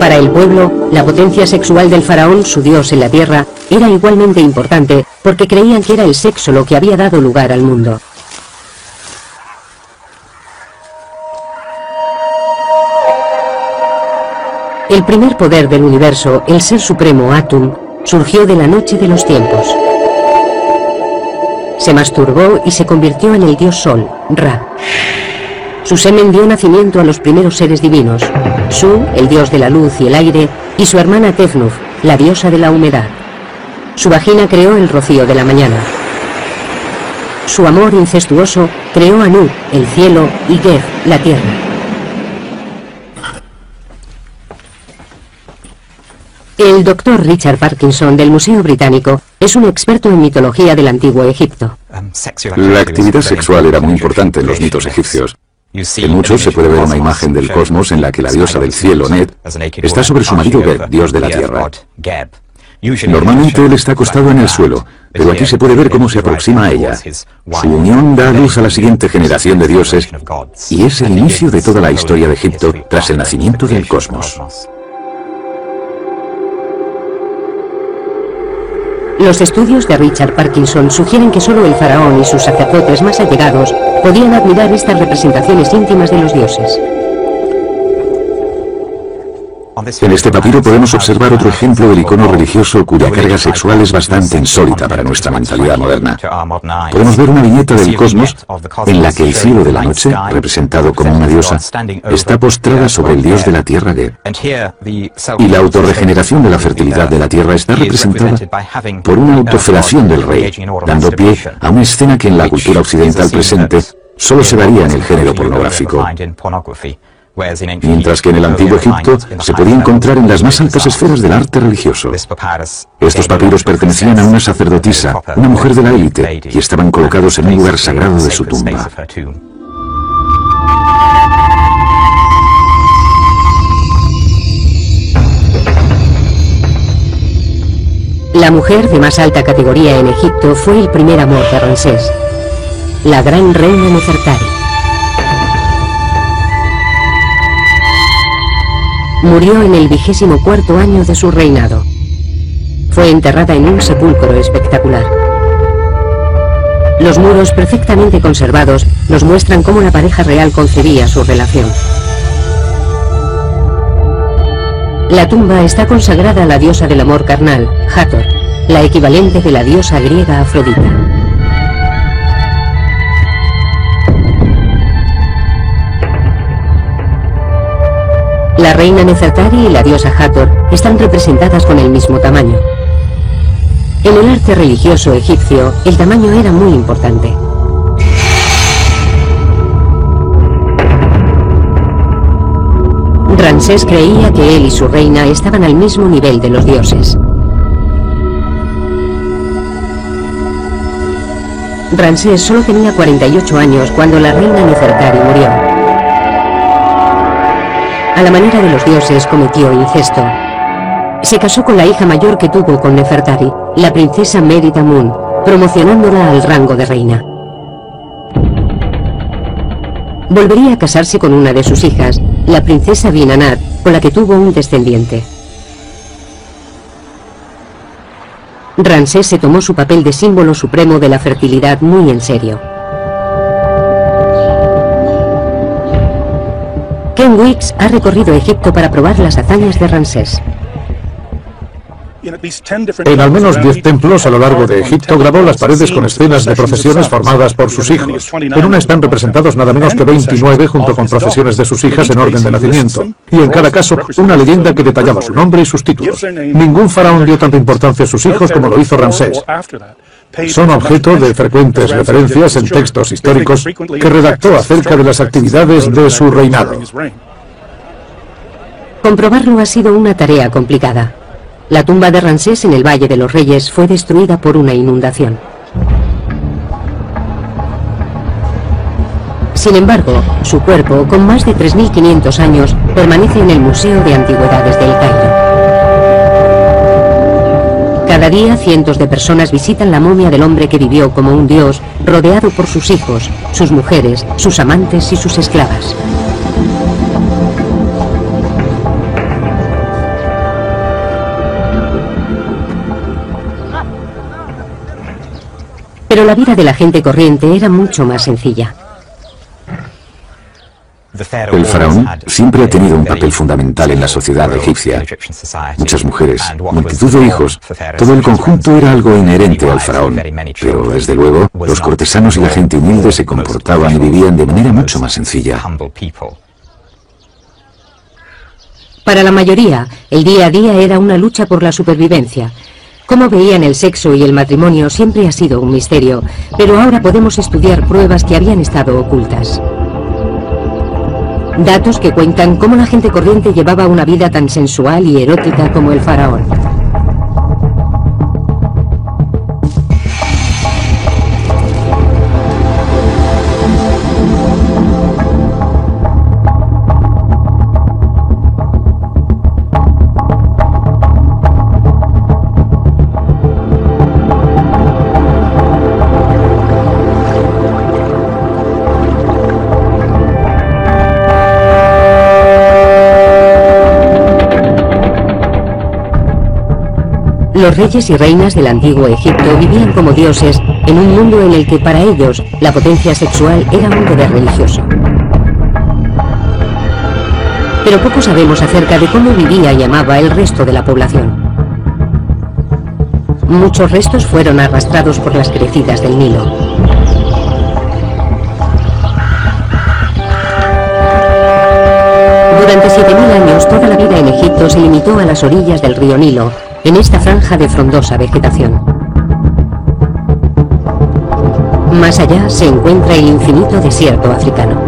Para el pueblo, la potencia sexual del faraón, su dios en la tierra, era igualmente importante porque creían que era el sexo lo que había dado lugar al mundo. El primer poder del universo, el ser supremo Atum, surgió de la noche de los tiempos. Se masturbó y se convirtió en el dios Sol, Ra. Su semen dio nacimiento a los primeros seres divinos, Su, el dios de la luz y el aire, y su hermana Tefnuf, la diosa de la humedad. Su vagina creó el rocío de la mañana. Su amor incestuoso creó a Nut, el cielo, y Geb, la tierra. El doctor Richard Parkinson del Museo Británico es un experto en mitología del antiguo Egipto. La actividad sexual era muy importante en los mitos egipcios. En muchos se puede ver una imagen del cosmos en la que la diosa del cielo, Net, está sobre su marido Geb, dios de la tierra. Normalmente él está acostado en el suelo, pero aquí se puede ver cómo se aproxima a ella. Su unión da a luz a la siguiente generación de dioses y es el inicio de toda la historia de Egipto tras el nacimiento del cosmos. Los estudios de Richard Parkinson sugieren que solo el faraón y sus sacerdotes más allegados podían admirar estas representaciones íntimas de los dioses. En este papiro podemos observar otro ejemplo del icono religioso cuya carga sexual es bastante insólita para nuestra mentalidad moderna. Podemos ver una viñeta del cosmos en la que el cielo de la noche, representado como una diosa, está postrada sobre el dios de la tierra Ge. Y la autorregeneración de la fertilidad de la tierra está representada por una autofelación del rey, dando pie a una escena que en la cultura occidental presente solo se daría en el género pornográfico, mientras que en el antiguo Egipto se podía encontrar en las más altas esferas del arte religioso. Estos papiros pertenecían a una sacerdotisa, una mujer de la élite, y estaban colocados en un lugar sagrado de su tumba. La mujer de más alta categoría en Egipto fue el primer amor de Ramsés, la gran reina Nefertari. Murió en el 24º año de su reinado. Fue enterrada en un sepulcro espectacular. Los muros perfectamente conservados nos muestran cómo la pareja real concebía su relación. La tumba está consagrada a la diosa del amor carnal, Hathor, la equivalente de la diosa griega Afrodita. La reina Nefertari y la diosa Hathor están representadas con el mismo tamaño. En el arte religioso egipcio, el tamaño era muy importante. Ramsés creía que él y su reina estaban al mismo nivel de los dioses. Ramsés solo tenía 48 años cuando la reina Nefertari murió. A la manera de los dioses cometió incesto. Se casó con la hija mayor que tuvo con Nefertari, la princesa Meritamun, promocionándola al rango de reina. Volvería a casarse con una de sus hijas, la princesa Binanat, con la que tuvo un descendiente. Ramsés se tomó su papel de símbolo supremo de la fertilidad muy en serio. Ken Weeks ha recorrido Egipto para probar las hazañas de Ramsés. En al menos 10 templos a lo largo de Egipto grabó las paredes con escenas de procesiones formadas por sus hijos. En una están representados nada menos que 29 junto con procesiones de sus hijas en orden de nacimiento. Y en cada caso, una leyenda que detallaba su nombre y sus títulos. Ningún faraón dio tanta importancia a sus hijos como lo hizo Ramsés. Son objeto de frecuentes referencias en textos históricos que redactó acerca de las actividades de su reinado. Comprobarlo ha sido una tarea complicada. La tumba de Ramsés en el Valle de los Reyes fue destruida por una inundación. Sin embargo, su cuerpo, con más de 3.500 años, permanece en el Museo de Antigüedades del Cairo. Cada día, cientos de personas visitan la momia del hombre que vivió como un dios, rodeado por sus hijos, sus mujeres, sus amantes y sus esclavas. Pero la vida de la gente corriente era mucho más sencilla. El faraón siempre ha tenido un papel fundamental en la sociedad egipcia. Muchas mujeres, multitud de hijos, todo el conjunto era algo inherente al faraón. Pero, desde luego, los cortesanos y la gente humilde se comportaban y vivían de manera mucho más sencilla. Para la mayoría, el día a día era una lucha por la supervivencia. Cómo veían el sexo y el matrimonio siempre ha sido un misterio, pero ahora podemos estudiar pruebas que habían estado ocultas. Datos que cuentan cómo la gente corriente llevaba una vida tan sensual y erótica como el faraón. Los reyes y reinas del antiguo Egipto vivían como dioses en un mundo en el que para ellos la potencia sexual era un deber religioso. pero poco sabemos acerca de cómo vivía y amaba el resto de la población. Muchos restos fueron arrastrados por las crecidas del Nilo. Durante 7000 años, toda la vida en Egipto se limitó a las orillas del río Nilo, en esta franja de frondosa vegetación. Más allá se encuentra el infinito desierto africano.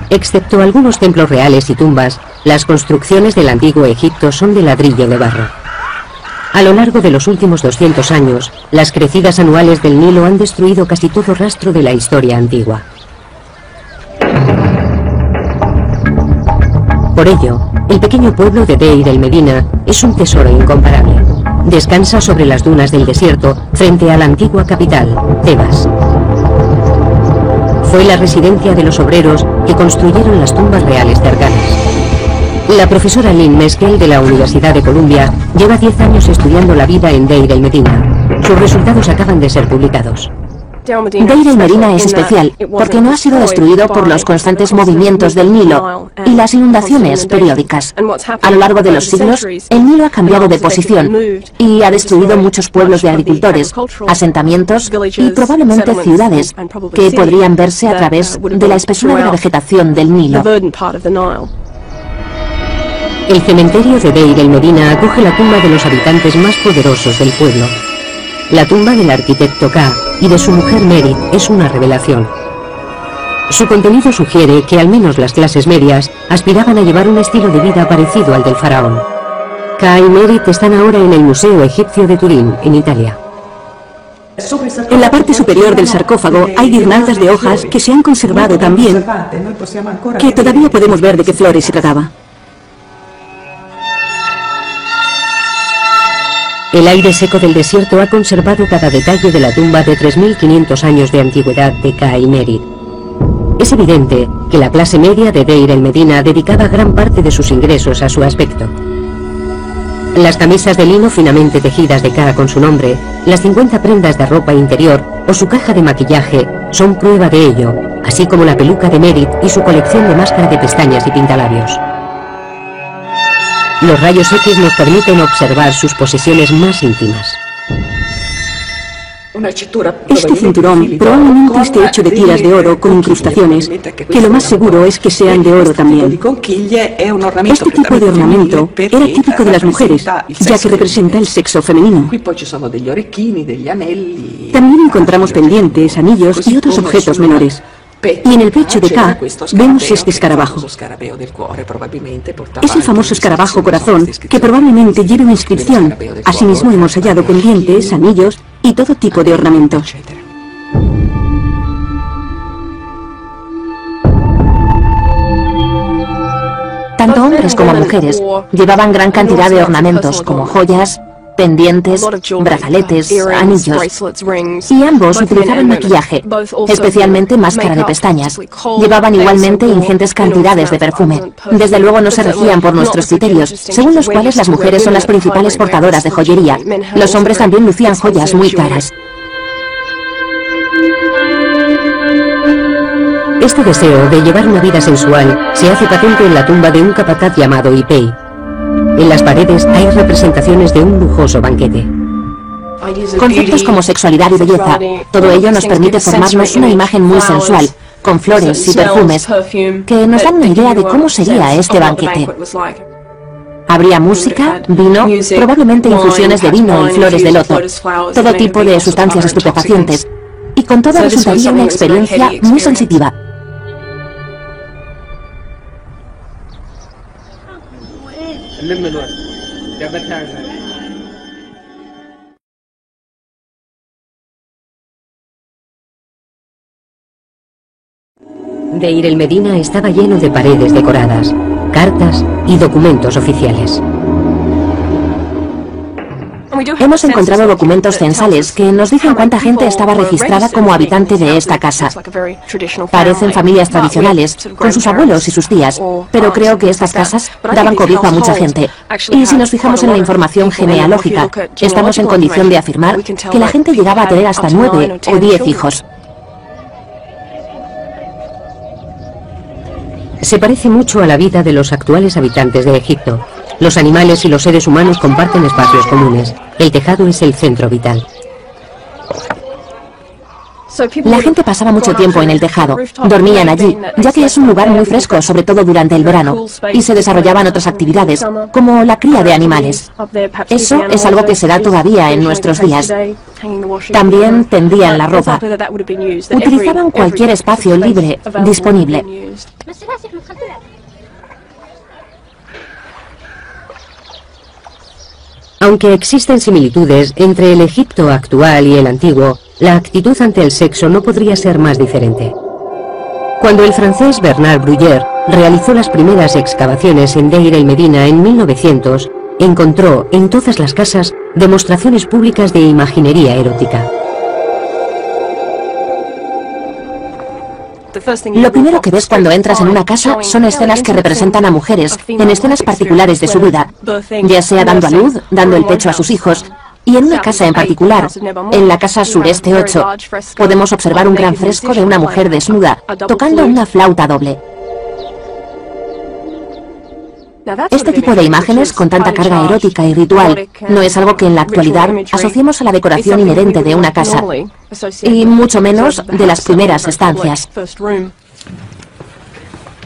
Excepto algunos templos reales y tumbas, las construcciones del antiguo Egipto son de ladrillo de barro. A lo largo de los últimos 200 años, las crecidas anuales del Nilo han destruido casi todo rastro de la historia antigua. Por ello, el pequeño pueblo de Deir el Medina es un tesoro incomparable. Descansa sobre las dunas del desierto, frente a la antigua capital, Tebas. Fue la residencia de los obreros que construyeron las tumbas reales cercanas. La profesora Lynn Meskel de la Universidad de Columbia lleva 10 años estudiando la vida en Deir el Medina. Sus resultados acaban de ser publicados. Deir el Medina es especial porque no ha sido destruido por los constantes movimientos del Nilo y las inundaciones periódicas. A lo largo de los siglos, el Nilo ha cambiado de posición y ha destruido muchos pueblos de agricultores, asentamientos y probablemente ciudades que podrían verse a través de la espesura de la vegetación del Nilo. El cementerio de Deir el Medina acoge la tumba de los habitantes más poderosos del pueblo. La tumba del arquitecto Ka y de su mujer Merit es una revelación. Su contenido sugiere que al menos las clases medias aspiraban a llevar un estilo de vida parecido al del faraón. Ka y Merit están ahora en el Museo Egipcio de Turín, en Italia. En la parte superior del sarcófago hay guirnaldas de hojas que se han conservado tan bien que todavía podemos ver de qué flores se trataba. El aire seco del desierto ha conservado cada detalle de la tumba de 3500 años de antigüedad de Ka y Merit. Es evidente que la clase media de Deir el Medina dedicaba gran parte de sus ingresos a su aspecto. Las camisas de lino finamente tejidas de Ka con su nombre, las 50 prendas de ropa interior o su caja de maquillaje son prueba de ello, así como la peluca de Merit y su colección de máscara de pestañas y pintalabios. Los rayos X nos permiten observar sus posesiones más íntimas. Este cinturón probablemente esté hecho de tiras de oro con incrustaciones, que lo más seguro es que sean de oro también. Este tipo de ornamento era típico de las mujeres, ya que representa el sexo femenino. También encontramos pendientes, anillos y otros objetos menores. Y en el pecho de Ka vemos este escarabajo. Es el famoso escarabajo corazón que probablemente lleve una inscripción. Asimismo hemos hallado pendientes, anillos y todo tipo de ornamento. Tanto hombres como mujeres llevaban gran cantidad de ornamentos como joyas, pendientes, brazaletes, anillos. Y ambos utilizaban maquillaje, especialmente máscara de pestañas. Llevaban igualmente ingentes cantidades de perfume. Desde luego no se regían por nuestros criterios, según los cuales las mujeres son las principales portadoras de joyería. Los hombres también lucían joyas muy caras. Este deseo de llevar una vida sensual se hace patente en la tumba de un capataz llamado Ipei. En las paredes hay representaciones de un lujoso banquete. Conceptos como sexualidad y belleza, todo ello nos permite formarnos una imagen muy sensual, con flores y perfumes, que nos dan una idea de cómo sería este banquete. Habría música, vino, probablemente infusiones de vino y flores de loto, todo tipo de sustancias estupefacientes, y con todo resultaría una experiencia muy sensitiva. Deir el Medina estaba lleno de paredes decoradas, cartas y documentos oficiales. Hemos encontrado documentos censales que nos dicen cuánta gente estaba registrada como habitante de esta casa. Parecen familias tradicionales, con sus abuelos y sus tías, pero creo que estas casas daban cobijo a mucha gente. Y si nos fijamos en la información genealógica, estamos en condición de afirmar que la gente llegaba a tener hasta 9 o 10 hijos. Se parece mucho a la vida de los actuales habitantes de Egipto. Los animales y los seres humanos comparten espacios comunes. El tejado es el centro vital. La gente pasaba mucho tiempo en el tejado, dormían allí, ya que es un lugar muy fresco, sobre todo durante el verano, y se desarrollaban otras actividades, como la cría de animales. Eso es algo que se da todavía en nuestros días. También tendían la ropa. Utilizaban cualquier espacio libre disponible. Aunque existen similitudes entre el Egipto actual y el antiguo, la actitud ante el sexo no podría ser más diferente. Cuando el francés Bernard Bruyère realizó las primeras excavaciones en Deir el Medina en 1900, encontró en todas las casas demostraciones públicas de imaginería erótica. Lo primero que ves cuando entras en una casa son escenas que representan a mujeres en escenas particulares de su vida, ya sea dando a luz, dando el pecho a sus hijos. Y en una casa en particular, en la casa Sureste 8, podemos observar un gran fresco de una mujer desnuda, tocando una flauta doble. Este tipo de imágenes con tanta carga erótica y ritual no es algo que en la actualidad asociemos a la decoración inherente de una casa, y mucho menos de las primeras estancias.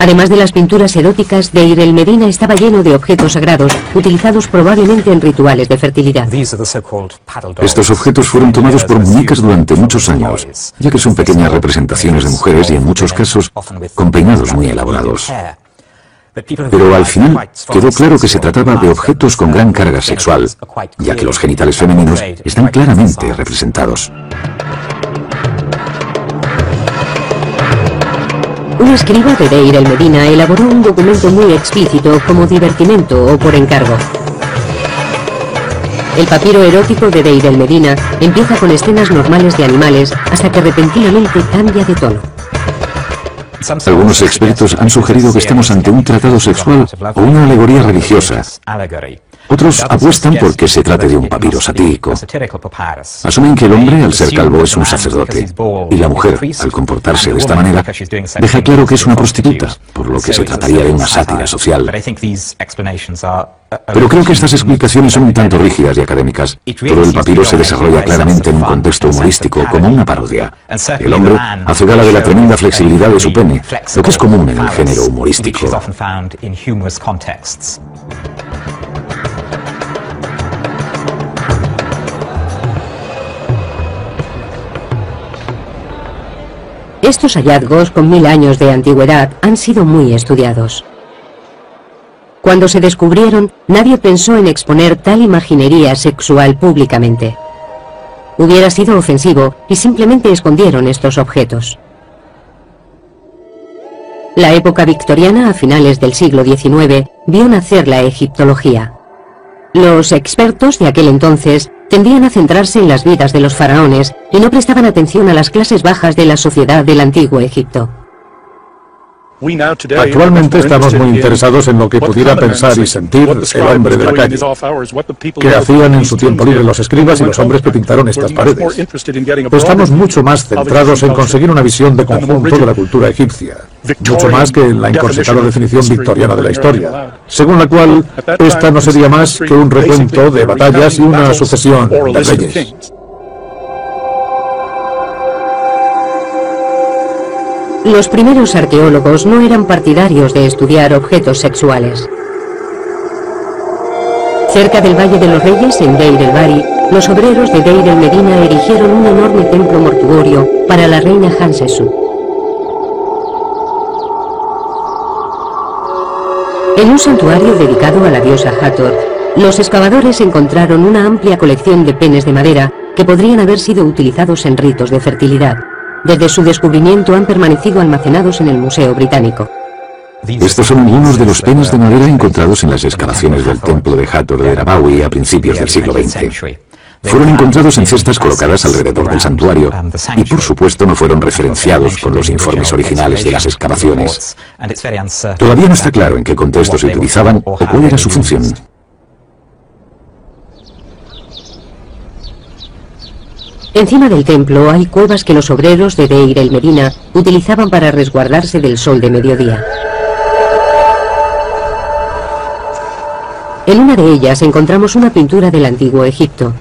Además de las pinturas eróticas, Deir el Medina estaba lleno de objetos sagrados, utilizados probablemente en rituales de fertilidad. Estos objetos fueron tomados por muñecas durante muchos años, ya que son pequeñas representaciones de mujeres y en muchos casos con peinados muy elaborados. Pero al final quedó claro que se trataba de objetos con gran carga sexual, ya que los genitales femeninos están claramente representados. Un escriba de Deir el Medina elaboró un documento muy explícito como divertimento o por encargo. El papiro erótico de Deir el Medina empieza con escenas normales de animales hasta que repentinamente cambia de tono. Algunos expertos han sugerido que estamos ante un tratado sexual o una alegoría religiosa. Otros apuestan por que se trate de un papiro satírico. Asumen que el hombre, al ser calvo, es un sacerdote, y la mujer, al comportarse de esta manera, deja claro que es una prostituta, por lo que se trataría de una sátira social. Pero creo que estas explicaciones son un tanto rígidas y académicas. Todo el papiro se desarrolla claramente en un contexto humorístico, como una parodia. El hombre hace gala de la tremenda flexibilidad de su pene, lo que es común en el género humorístico. Estos hallazgos, con 1000 años de antigüedad, han sido muy estudiados. Cuando se descubrieron, nadie pensó en exponer tal imaginería sexual públicamente. Hubiera sido ofensivo y simplemente escondieron estos objetos. La época victoriana, a finales del siglo XIX, vio nacer la egiptología. Los expertos de aquel entonces tendían a centrarse en las vidas de los faraones y no prestaban atención a las clases bajas de la sociedad del antiguo Egipto. Actualmente estamos muy interesados en lo que pudiera pensar y sentir el hombre de la calle. ¿Qué hacían en su tiempo libre los escribas y los hombres que pintaron estas paredes? Estamos mucho más centrados en conseguir una visión de conjunto de la cultura egipcia, mucho más que en la encorsetada definición victoriana de la historia, según la cual esta no sería más que un recuento de batallas y una sucesión de reyes. Los primeros arqueólogos no eran partidarios de estudiar objetos sexuales. Cerca del Valle de los Reyes, en Deir el Bari, los obreros de Deir el Medina erigieron un enorme templo mortuorio para la reina Hatshepsut. En un santuario dedicado a la diosa Hathor, los excavadores encontraron una amplia colección de penes de madera que podrían haber sido utilizados en ritos de fertilidad. Desde su descubrimiento han permanecido almacenados en el Museo Británico. Estos son algunos de los penes de madera encontrados en las excavaciones del templo de Hathor de Rabawi a principios del siglo XX. Fueron encontrados en cestas colocadas alrededor del santuario y, por supuesto, no fueron referenciados con los informes originales de las excavaciones. Todavía no está claro en qué contexto se utilizaban o cuál era su función. Encima del templo hay cuevas que los obreros de Deir el-Medina utilizaban para resguardarse del sol de mediodía. En una de ellas encontramos una pintura del antiguo Egipto.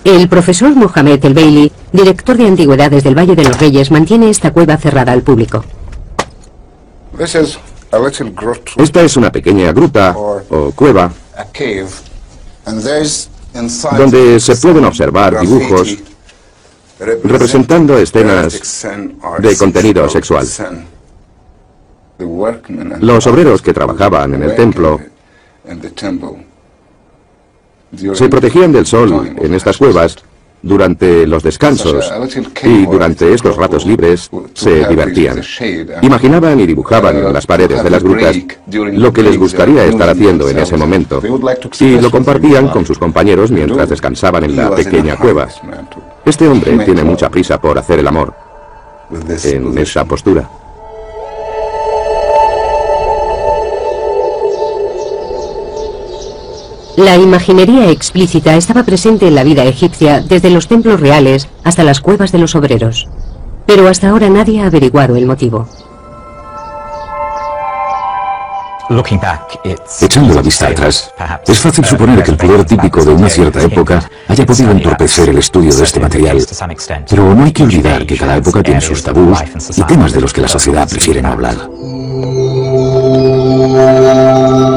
El profesor Mohamed el-Beili, director de antigüedades del Valle de los Reyes, mantiene esta cueva cerrada al público. Esta es una pequeña gruta o cueva donde se pueden observar dibujos representando escenas de contenido sexual. Los obreros que trabajaban en el templo se protegían del sol en estas cuevas durante los descansos y durante estos ratos libres se divertían. Imaginaban y dibujaban en las paredes de las grutas lo que les gustaría estar haciendo en ese momento y lo compartían con sus compañeros mientras descansaban en la pequeña cueva. Este hombre tiene mucha prisa por hacer el amor en esa postura. La imaginería explícita estaba presente en la vida egipcia desde los templos reales hasta las cuevas de los obreros. Pero hasta ahora nadie ha averiguado el motivo. Echando la vista atrás, es fácil suponer que el pudor típico de una cierta época haya podido entorpecer el estudio de este material. Pero no hay que olvidar que cada época tiene sus tabús y temas de los que la sociedad prefiere no hablar.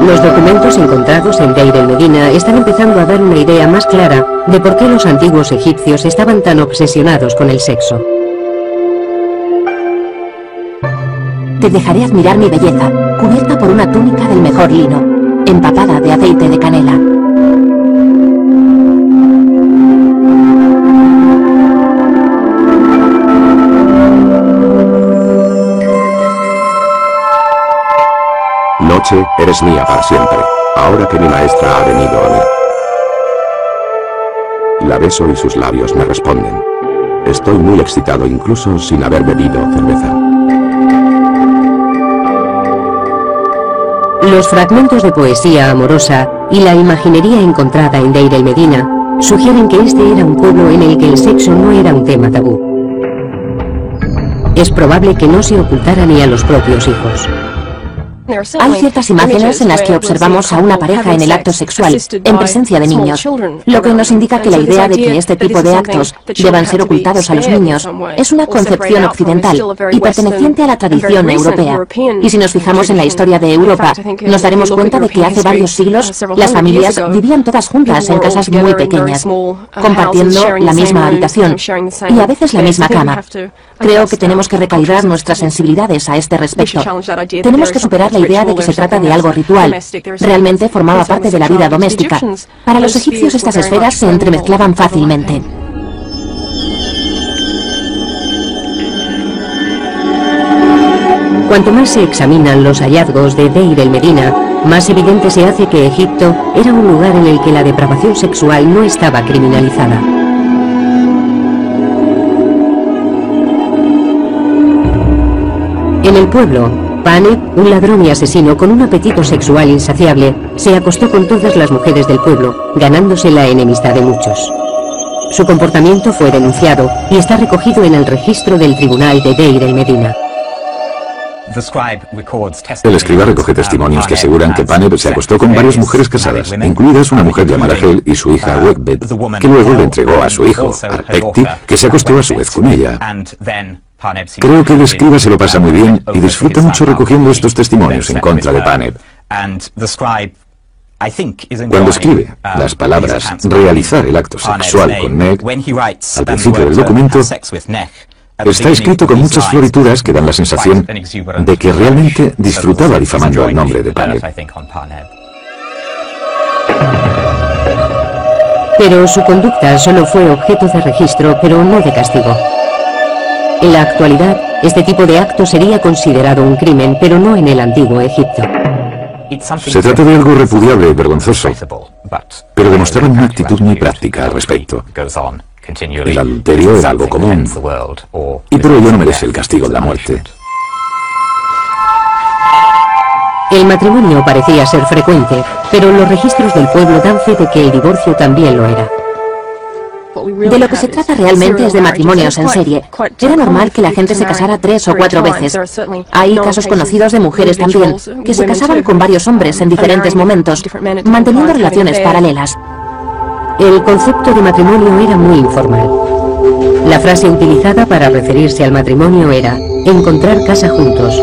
Los documentos encontrados en Deir el-Medina están empezando a dar una idea más clara de por qué los antiguos egipcios estaban tan obsesionados con el sexo. Te dejaré admirar mi belleza, cubierta por una túnica del mejor lino, empapada de aceite de canela. Noche, eres mía para siempre, ahora que mi maestra ha venido a mí. La beso y sus labios me responden. Estoy muy excitado incluso sin haber bebido cerveza. Los fragmentos de poesía amorosa y la imaginería encontrada en Deir el-Medina sugieren que este era un pueblo en el que el sexo no era un tema tabú. Es probable que no se ocultara ni a los propios hijos. Hay ciertas imágenes en las que observamos a una pareja en el acto sexual, en presencia de niños, lo que nos indica que la idea de que este tipo de actos deban ser ocultados a los niños es una concepción occidental y perteneciente a la tradición europea. Y si nos fijamos en la historia de Europa, nos daremos cuenta de que hace varios siglos las familias vivían todas juntas en casas muy pequeñas, compartiendo la misma habitación y a veces la misma cama. Creo que tenemos que recalibrar nuestras sensibilidades a este respecto. Tenemos que superar la idea de que se trata de algo ritual. Realmente formaba parte de la vida doméstica. Para los egipcios estas esferas se entremezclaban fácilmente. Cuanto más se examinan los hallazgos de Deir el-Medina, más evidente se hace que Egipto era un lugar en el que la depravación sexual no estaba criminalizada. En el pueblo, Paneb, un ladrón y asesino con un apetito sexual insaciable, se acostó con todas las mujeres del pueblo, ganándose la enemistad de muchos. Su comportamiento fue denunciado y está recogido en el registro del tribunal de Deir el-Medina. El escriba recoge testimonios que aseguran que Paneb se acostó con varias mujeres casadas, incluidas una mujer llamada Hel y su hija Wegbet, que luego le entregó a su hijo, Arpekti, que se acostó a su vez con ella. Creo que el escriba se lo pasa muy bien y disfruta mucho recogiendo estos testimonios en contra de Paneb. Cuando escribe las palabras realizar el acto sexual con Neg, al principio del documento, está escrito con muchas florituras que dan la sensación de que realmente disfrutaba difamando el nombre de Paneb. Pero su conducta solo fue objeto de registro, pero no de castigo. En la actualidad, Este tipo de acto sería considerado un crimen, pero no en el antiguo Egipto. Se trata de algo repudiable y vergonzoso, pero demostraban una actitud muy práctica al respecto. El adulterio era algo común, y por ello no merece el castigo de la muerte. El matrimonio parecía ser frecuente, pero los registros del pueblo dan fe de que el divorcio también lo era. De lo que se trata realmente es de matrimonios en serie. Era normal que la gente se casara 3 o 4 veces. Hay casos conocidos de mujeres también, que se casaban con varios hombres en diferentes momentos, manteniendo relaciones paralelas. El concepto de matrimonio era muy informal. La frase utilizada para referirse al matrimonio era encontrar casa juntos.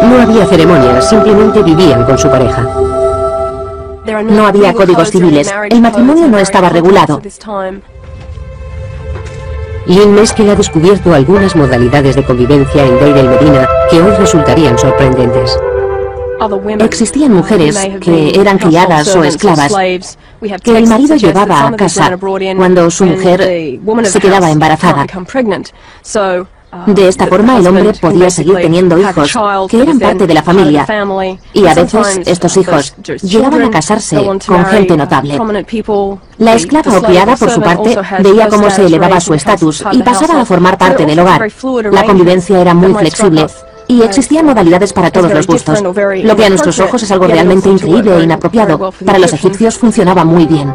No había ceremonias, simplemente vivían con su pareja. No había códigos civiles. El matrimonio no estaba regulado. Lynn Meskel ha descubierto algunas modalidades de convivencia en Deir el-Medina que hoy resultarían sorprendentes. Existían mujeres que eran criadas o esclavas, que el marido llevaba a casa cuando su mujer se quedaba embarazada. De esta forma el hombre podía seguir teniendo hijos que eran parte de la familia, y a veces estos hijos llegaban a casarse con gente notable. La esclava o criada, por su parte, veía cómo se elevaba su estatus y pasaba a formar parte del hogar. La convivencia era muy flexible y existían modalidades para todos los gustos. Lo que a nuestros ojos es algo realmente increíble e inapropiado, para los egipcios funcionaba muy bien.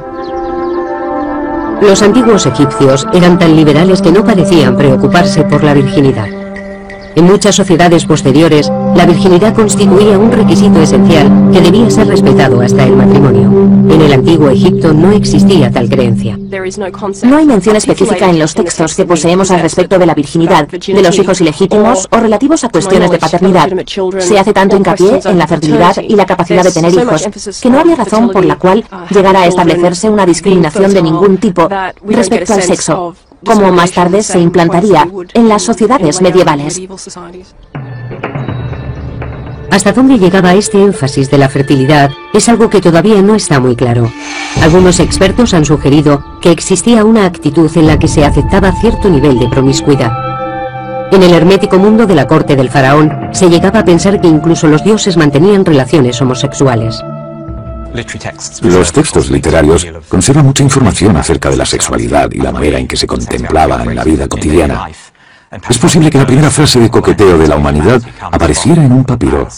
Los antiguos egipcios eran tan liberales que no parecían preocuparse por la virginidad. En muchas sociedades posteriores, la virginidad constituía un requisito esencial que debía ser respetado hasta el matrimonio. En el antiguo Egipto no existía tal creencia. No hay mención específica en los textos que poseemos al respecto de la virginidad, de los hijos ilegítimos o relativos a cuestiones de paternidad. Se hace tanto hincapié en la fertilidad y la capacidad de tener hijos, que no había razón por la cual llegara a establecerse una discriminación de ningún tipo respecto al sexo, como más tarde se implantaría en las sociedades medievales. Hasta dónde llegaba este énfasis de la fertilidad es algo que todavía no está muy claro. Algunos expertos han sugerido que existía una actitud en la que se aceptaba cierto nivel de promiscuidad. En el hermético mundo de la corte del faraón se llegaba a pensar que incluso los dioses mantenían relaciones homosexuales. Los textos literarios conservan mucha información acerca de la sexualidad y la manera en que se contemplaba en la vida cotidiana. Es posible que la primera frase de coqueteo de la humanidad apareciera en un papiro.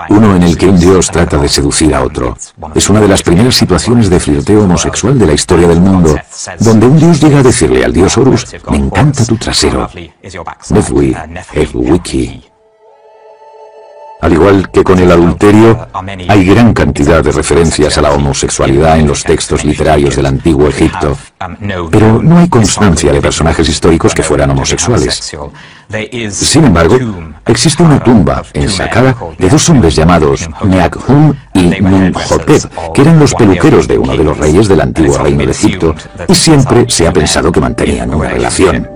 Uno en el que un dios trata de seducir a otro. Es una de las primeras situaciones de flirteo homosexual de la historia del mundo, donde un dios llega a decirle al dios Horus: me encanta tu trasero. Nefwi, Wiki. Al igual que con el adulterio, hay gran cantidad de referencias a la homosexualidad en los textos literarios del antiguo Egipto, pero no hay constancia de personajes históricos que fueran homosexuales. Sin embargo, existe una tumba en Saqqara de dos hombres llamados Neakhum y Nuhotep, que eran los peluqueros de uno de los reyes del antiguo reino de Egipto, y siempre se ha pensado que mantenían una relación.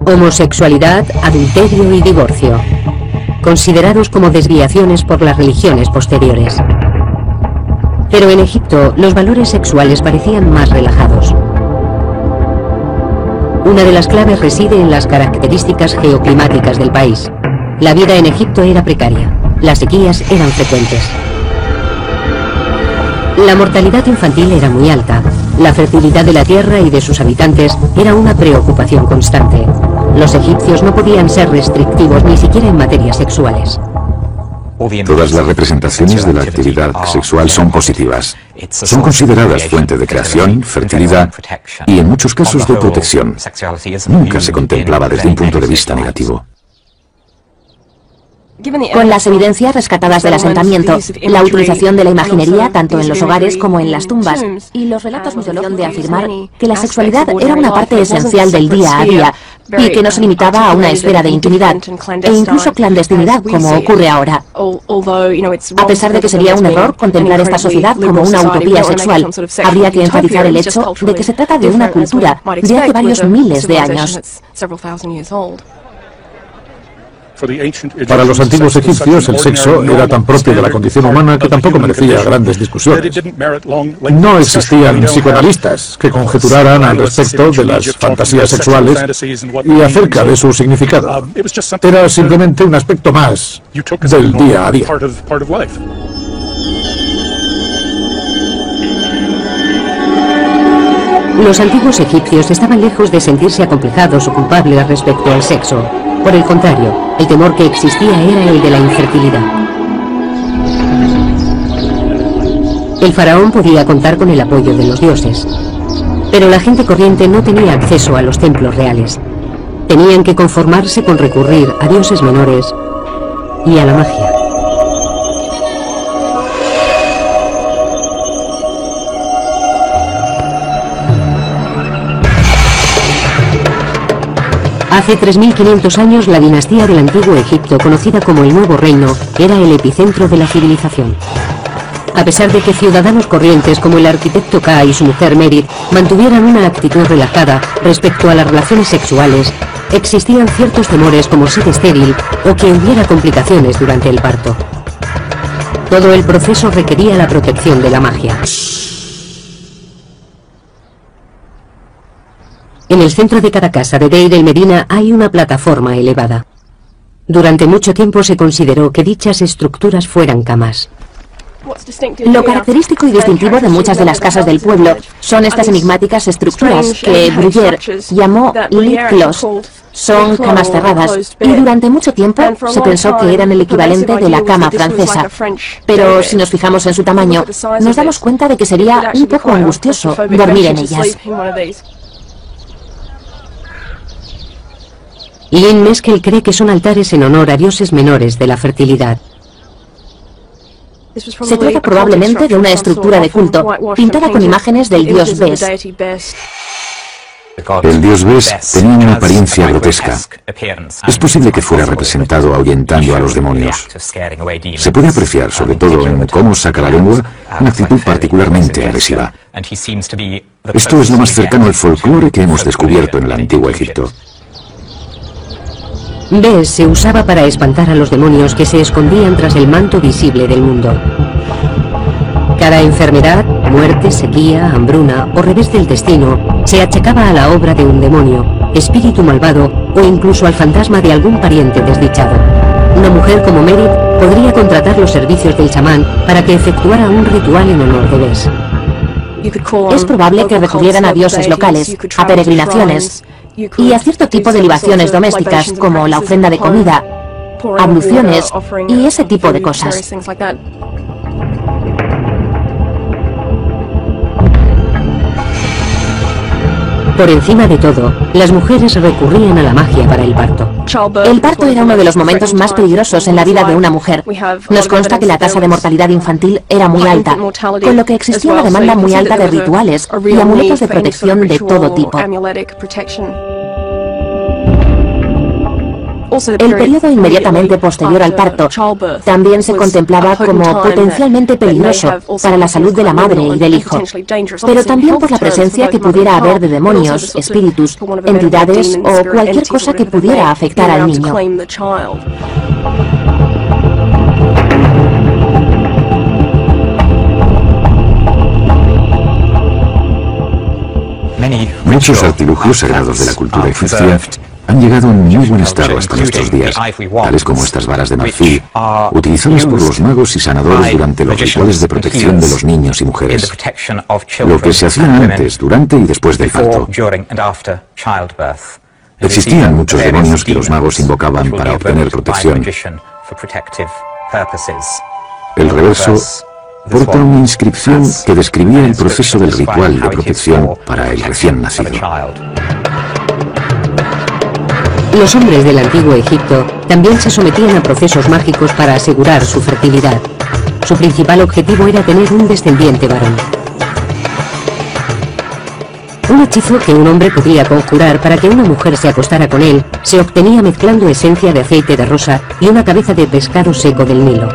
Homosexualidad, adulterio y divorcio, considerados como desviaciones por las religiones posteriores. Pero en Egipto los valores sexuales parecían más relajados. Una de las claves reside en las características geoclimáticas del país. La vida en Egipto era precaria, las sequías eran frecuentes. La mortalidad infantil era muy alta. La fertilidad de la tierra y de sus habitantes era una preocupación constante. Los egipcios no podían ser restrictivos ni siquiera en materias sexuales. Todas las representaciones de la actividad sexual son positivas. Son consideradas fuente de creación, fertilidad y en muchos casos de protección. Nunca se contemplaba desde un punto de vista negativo. Con las evidencias rescatadas del asentamiento, la utilización de la imaginería tanto en los hogares como en las tumbas, y los relatos mitológicos de afirmar que la sexualidad era una parte esencial del día a día y que no se limitaba a una esfera de intimidad e incluso clandestinidad como ocurre ahora. A pesar de que sería un error contemplar esta sociedad como una utopía sexual, habría que enfatizar el hecho de que se trata de una cultura de hace varios miles de años. Para los antiguos egipcios, el sexo era tan propio de la condición humana que tampoco merecía grandes discusiones. No existían psicoanalistas que conjeturaran al respecto de las fantasías sexuales y acerca de su significado. Era simplemente un aspecto más del día a día. Los antiguos egipcios estaban lejos de sentirse acomplejados o culpables respecto al sexo. Por el contrario, el temor que existía era el de la infertilidad. El faraón podía contar con el apoyo de los dioses, pero la gente corriente no tenía acceso a los templos reales. Tenían que conformarse con recurrir a dioses menores y a la magia. Hace 3.500 años, la dinastía del Antiguo Egipto, conocida como el Nuevo Reino, era el epicentro de la civilización. A pesar de que ciudadanos corrientes como el arquitecto Ka y su mujer Merit mantuvieran una actitud relajada respecto a las relaciones sexuales, existían ciertos temores como ser estéril o que hubiera complicaciones durante el parto. Todo el proceso requería la protección de la magia. En el centro de cada casa de Deir el Medina hay una plataforma elevada. Durante mucho tiempo se consideró que dichas estructuras fueran camas. Lo característico y distintivo de muchas de las casas del pueblo son estas enigmáticas estructuras que Bruyère llamó lit clos. Son camas cerradas y durante mucho tiempo se pensó que eran el equivalente de la cama francesa. Pero si nos fijamos en su tamaño, nos damos cuenta de que sería un poco angustioso dormir en ellas. Lynn Meskel cree que son altares en honor a dioses menores de la fertilidad. Se trata probablemente de una estructura de culto, pintada con imágenes del dios Bes. El dios Bes tenía una apariencia grotesca. Es posible que fuera representado ahuyentando a los demonios. Se puede apreciar, sobre todo en cómo saca la lengua, una actitud particularmente agresiva. Esto es lo más cercano al folclore que hemos descubierto en el Antiguo Egipto. Bes se usaba para espantar a los demonios que se escondían tras el manto visible del mundo. Cada enfermedad, muerte, sequía, hambruna o revés del destino se achacaba a la obra de un demonio, espíritu malvado o incluso al fantasma de algún pariente desdichado. Una mujer como Merit podría contratar los servicios del chamán para que efectuara un ritual en honor de Bes. Es probable que recurrieran a dioses locales, a peregrinaciones y a cierto tipo de libaciones domésticas como la ofrenda de comida, abluciones y ese tipo de cosas. Por encima de todo, las mujeres recurrían a la magia para el parto. El parto era uno de los momentos más peligrosos en la vida de una mujer. Nos consta que la tasa de mortalidad infantil era muy alta, con lo que existía una demanda muy alta de rituales y amuletos de protección de todo tipo. El periodo inmediatamente posterior al parto también se contemplaba como potencialmente peligroso para la salud de la madre y del hijo, pero también por la presencia que pudiera haber de demonios, espíritus, entidades o cualquier cosa que pudiera afectar al niño. Muchos artilugios sagrados de la cultura egipcia han llegado en muy buen estado hasta nuestros días, tales como estas varas de marfil, utilizadas por los magos y sanadores durante los rituales de protección de los niños y mujeres. Lo que se hacía antes, durante y después del parto. Existían muchos demonios que los magos invocaban para obtener protección. El reverso porta una inscripción que describía el proceso del ritual de protección para el recién nacido. Los hombres del Antiguo Egipto también se sometían a procesos mágicos para asegurar su fertilidad. Su principal objetivo era tener un descendiente varón. Un hechizo que un hombre podía conjurar para que una mujer se acostara con él se obtenía mezclando esencia de aceite de rosa y una cabeza de pescado seco del Nilo.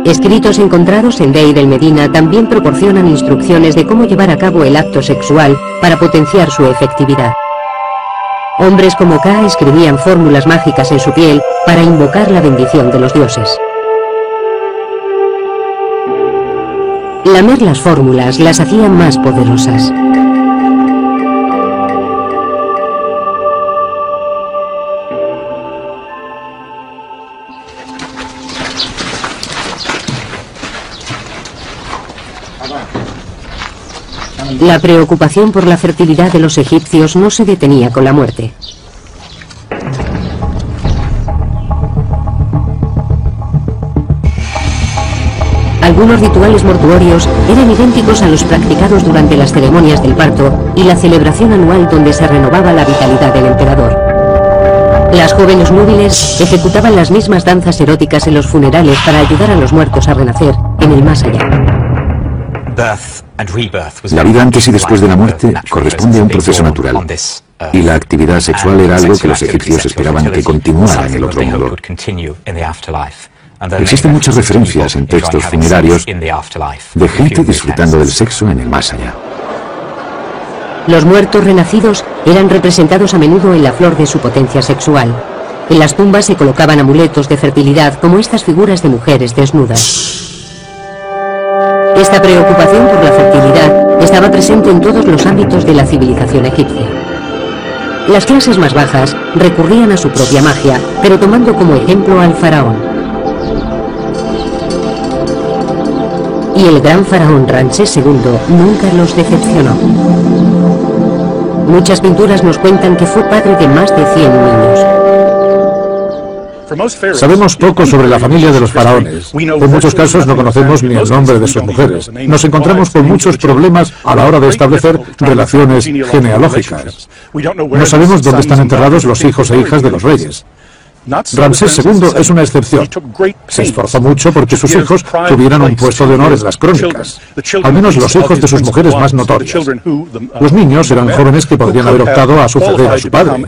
Escritos encontrados en Deir el Medina también proporcionan instrucciones de cómo llevar a cabo el acto sexual para potenciar su efectividad. Hombres como Ka escribían fórmulas mágicas en su piel para invocar la bendición de los dioses. Lamer las fórmulas las hacían más poderosas. La preocupación por la fertilidad de los egipcios no se detenía con la muerte. Algunos rituales mortuorios eran idénticos a los practicados durante las ceremonias del parto y la celebración anual donde se renovaba la vitalidad del emperador. Las jóvenes núbiles ejecutaban las mismas danzas eróticas en los funerales para ayudar a los muertos a renacer en el más allá. La vida antes y después de la muerte corresponde a un proceso natural, y la actividad sexual era algo que los egipcios esperaban que continuara en el otro mundo. Existen muchas referencias en textos funerarios de gente disfrutando del sexo en el más allá. Los muertos renacidos eran representados a menudo en la flor de su potencia sexual. En las tumbas se colocaban amuletos de fertilidad como estas figuras de mujeres desnudas. Esta preocupación por la fertilidad estaba presente en todos los ámbitos de la civilización egipcia. Las clases más bajas recurrían a su propia magia, pero tomando como ejemplo al faraón. Y el gran faraón Ramsés II nunca los decepcionó. Muchas pinturas nos cuentan que fue padre de más de 100 niños. Sabemos poco sobre la familia de los faraones. En muchos casos no conocemos ni el nombre de sus mujeres. Nos encontramos con muchos problemas a la hora de establecer relaciones genealógicas. No sabemos dónde están enterrados los hijos e hijas de los reyes. Ramsés II es una excepción. Se esforzó mucho porque sus hijos tuvieran un puesto de honor en las crónicas, al menos los hijos de sus mujeres más notorias. Los niños eran jóvenes que podrían haber optado a suceder a su padre.